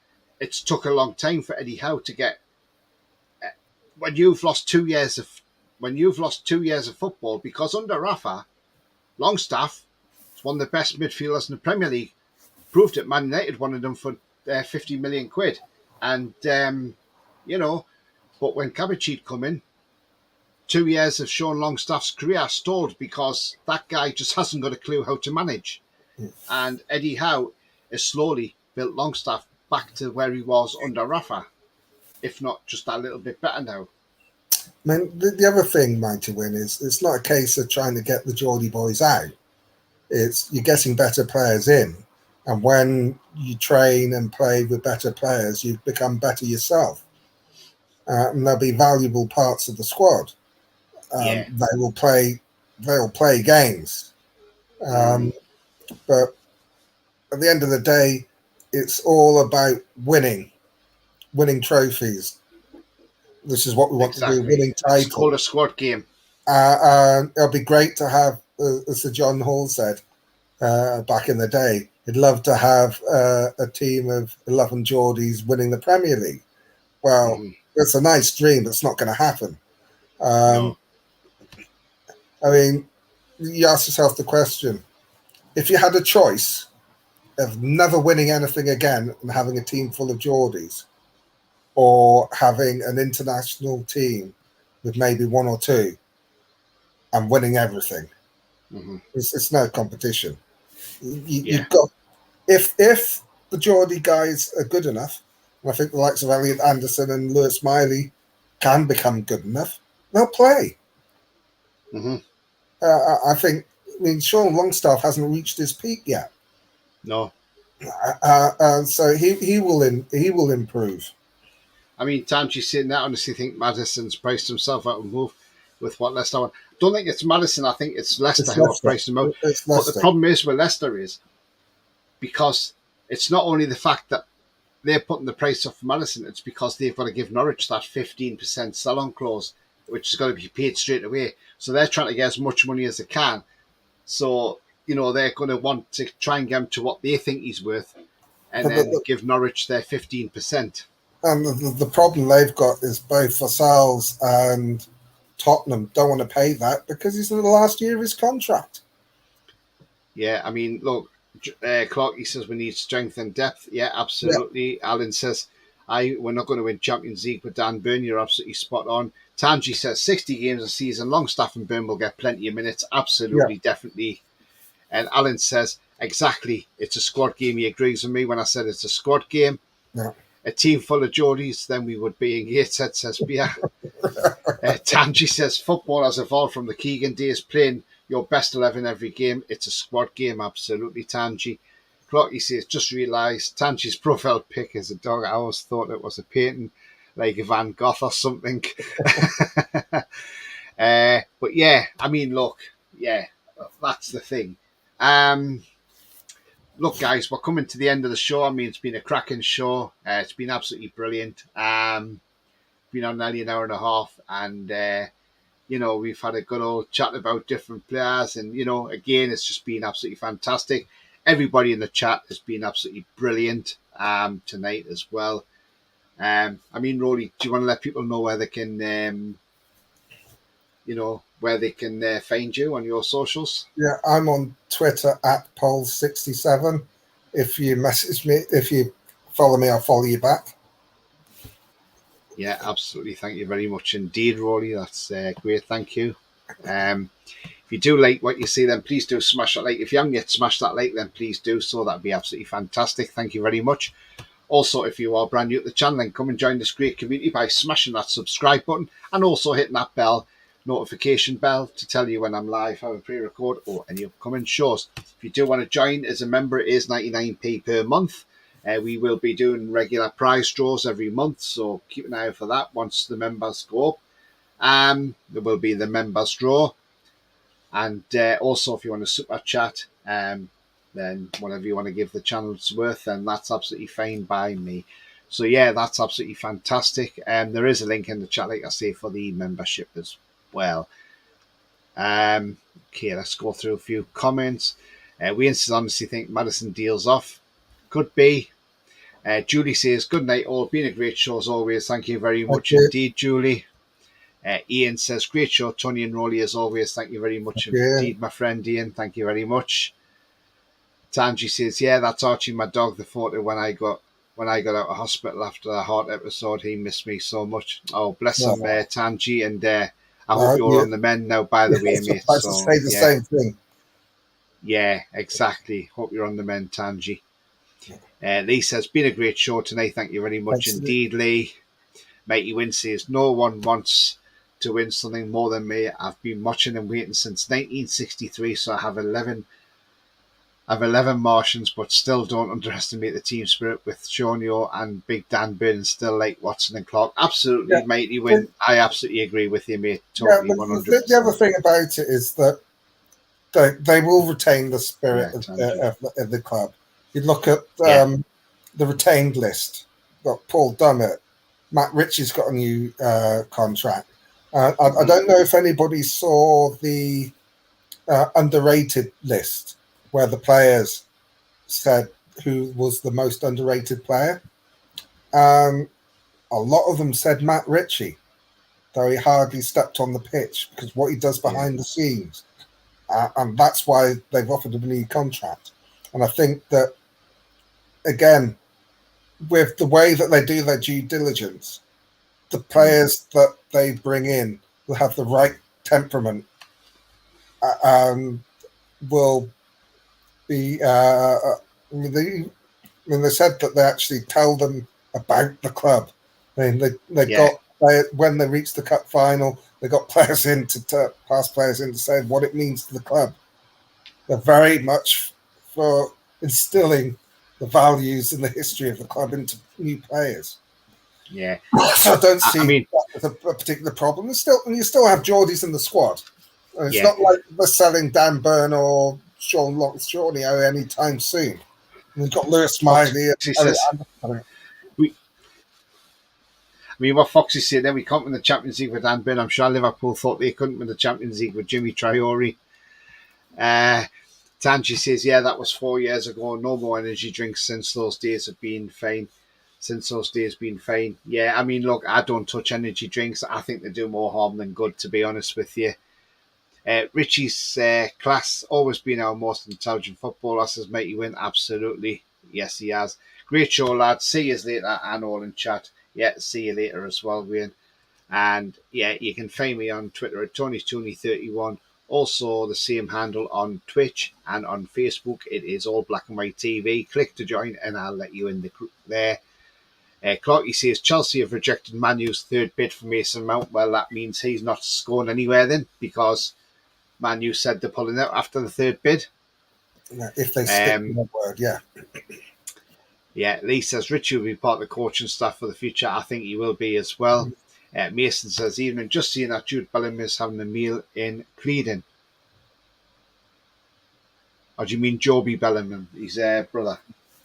it's took a long time for Eddie Howe to get. When you've lost 2 years of football, because under Rafa, Longstaff is one of the best midfielders in the Premier League. Proved it. Man United wanted him for 50 million quid, and but when Cabachid come in, 2 years of Sean Longstaff's career stalled because that guy just hasn't got a clue how to manage, and Eddie Howe has slowly built Longstaff back to where he was under Rafa. If not just a little bit better now. I mean, the other thing, Mighty Win, is it's not a case of trying to get the Geordie boys out. It's you're getting better players in. And when you train and play with better players, you become better yourself. And they'll be valuable parts of the squad. They'll play games. But at the end of the day, it's all about winning trophies. This is what we want to do, winning titles. It's called a squad game. It'll be great to have, as Sir John Hall said back in the day, he'd love to have a team of 11 Geordies winning the Premier League. Well, it's a nice dream, but it's not going to happen. No. I mean, you ask yourself the question, if you had a choice of never winning anything again and having a team full of Geordies, or having an international team with maybe one or two and winning everything, it's no competition. You've got if the Geordie guys are good enough, and I think the likes of Elliot Anderson and Lewis Miley can become good enough, they'll play. I mean, Sean Longstaff hasn't reached his peak yet. No. So he will improve. I mean, Tanji's saying that. I honestly think Madison's priced himself out of move with what Leicester want. I don't think it's Madison. I think it's Leicester who have priced him out. But the problem is with Leicester is because it's not only the fact that they're putting the price up for Madison, it's because they've got to give Norwich that 15% sell-on clause, which has got to be paid straight away. So they're trying to get as much money as they can. So, they're going to want to try and get him to what they think he's worth and then give Norwich their 15%. And the problem they've got is both Lascelles and Tottenham don't want to pay that because he's in the last year of his contract. Yeah, I mean, look, Clark, he says we need strength and depth. Yeah, absolutely. Yeah. Alan says, we're not going to win Champions League with Dan Burn. You're absolutely spot on. Tanji says 60 games a season. Longstaff and Burn will get plenty of minutes. Absolutely, definitely. And Alan says, exactly, it's a squad game. He agrees with me when I said it's a squad game. Yeah. A team full of Geordies, then we would be in Gateshead, says Bia. Tanji says, football has evolved from the Keegan days, playing your best 11 every game. It's a squad game, absolutely, Tanji. Clocky says, just realised Tanji's profile pic is a dog. I always thought it was a painting, like a Van Gogh or something. But yeah, I mean, look, yeah, that's the thing. Look, guys, we're coming to the end of the show. I mean, it's been a cracking show. It's been absolutely brilliant. Been on nearly an hour and a half, and you know, we've had a good old chat about different players, and you know, again, it's just been absolutely fantastic. Everybody in the chat has been absolutely brilliant tonight as well. I mean, Rory, do you want to let people know where they can, you know, where they can find you on your socials? Yeah, I'm on Twitter at Pols67. If you message me, if you follow me, I'll follow you back. Yeah, absolutely. Thank you very much indeed, Rory. That's great. Thank you. If you do like what you see, then please do smash that like. If you haven't yet smashed that like, then please do so. That'd be absolutely fantastic. Thank you very much. Also, if you are brand new to the channel, then come and join this great community by smashing that subscribe button and also hitting that bell, notification bell, to tell you when I'm live, have a pre-record, or any upcoming shows. If you do want to join as a member, it is 99p per month. We will be doing regular prize draws every month, so keep an eye out for that once the members go up. There will be the members draw. And also, if you want to super chat, then whatever you want to give the channel's worth, then that's absolutely fine by me. So yeah, that's absolutely fantastic. There is a link in the chat, like I say, for the membership as well. Okay, let's go through a few comments. We honestly think Madison deals off. Could be. Julie says, good night all. Been a great show as always. Thank you very much indeed, Julie. Ian says, great show, Tony and Rolly, as always. Thank you very much indeed, my friend Ian. Thank you very much. Tanji says, yeah, that's Archie, my dog. The photo when I got out of hospital after a heart episode. He missed me so much. Oh, bless him, Tanji. And I hope you're on the mend now, by the way, mate. I say the same thing. Yeah, exactly. Hope you're on the mend, Tanji. Lee says, been a great show tonight. Thank you very much indeed, Lee. Mighty Win says, no one wants to win something more than me. I've been watching and waiting since 1963, so I have 11 Martians, but still don't underestimate the team spirit with Shonio and Big Dan Burn, and still like Watson and Clark. Absolutely, Mighty Win. I absolutely agree with you, mate. Totally, 100%. The other thing about it is that they will retain the spirit of the club. You look at the retained list. You've got Paul Dummett. Matt Ritchie's got a new contract. I don't know if anybody saw the underrated list where the players said who was the most underrated player. A lot of them said Matt Ritchie, though he hardly stepped on the pitch because what he does behind the scenes. And that's why they've offered him a new contract. And I think that, again, with the way that they do their due diligence, the players that they bring in will have the right temperament, will be. They said that they actually tell them about the club. I mean, they got when they reached the cup final, they got players in to pass players in to say what it means to the club. They're very much for instilling the values and the history of the club into new players. Yeah. So I don't see that as a particular problem. You still have Geordies in the squad. It's not like they're selling Dan Burn or Sean Shawnee anytime soon. And we've got Lewis Smiley. What Foxy said there, we can't win the Champions League with Dan Burn. I'm sure Liverpool thought they couldn't win the Champions League with Jimmy Traore. Tanji says, yeah, that was 4 years ago. No more energy drinks since those days have been fine. Yeah, I mean, look, I don't touch energy drinks. I think they do more harm than good, to be honest with you. Richie's class, always been our most intelligent footballer, says Mighty Win. Absolutely. Yes, he has. Great show, lads. See you later, and all in chat. Yeah, see you later as well, Wayne. And yeah, you can find me on Twitter at TonyTooney31. Also, the same handle on Twitch and on Facebook. It is All Black and White TV. Click to join, and I'll let you in the group there. Clarky says Chelsea have rejected Man U's third bid for Mason Mount. Well, that means he's not going anywhere then, because Man U said they're pulling out after the third bid. Yeah, if they stick to their word, yeah. Yeah, Lee says Richie will be part of the coaching staff for the future. I think he will be as well. Mason says, even just seeing that Jude Bellingham is having a meal in Cleedon. Or do you mean Joby Bellingham, his brother?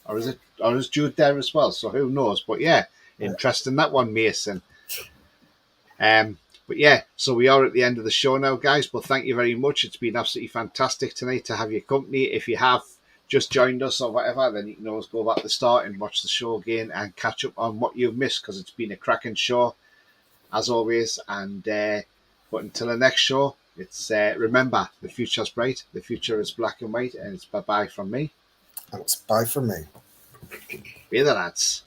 Or is Jude there as well? So who knows? But yeah, interesting that one, Mason. But yeah, so we are at the end of the show now, guys. But thank you very much. It's been absolutely fantastic tonight to have your company. If you have just joined us or whatever, then you can always go back to the start and watch the show again and catch up on what you've missed, because it's been a cracking show as always. And but until the next show, it's remember, the future's bright, the future is black and white, and it's bye from me. And it's bye from me. Be the lads.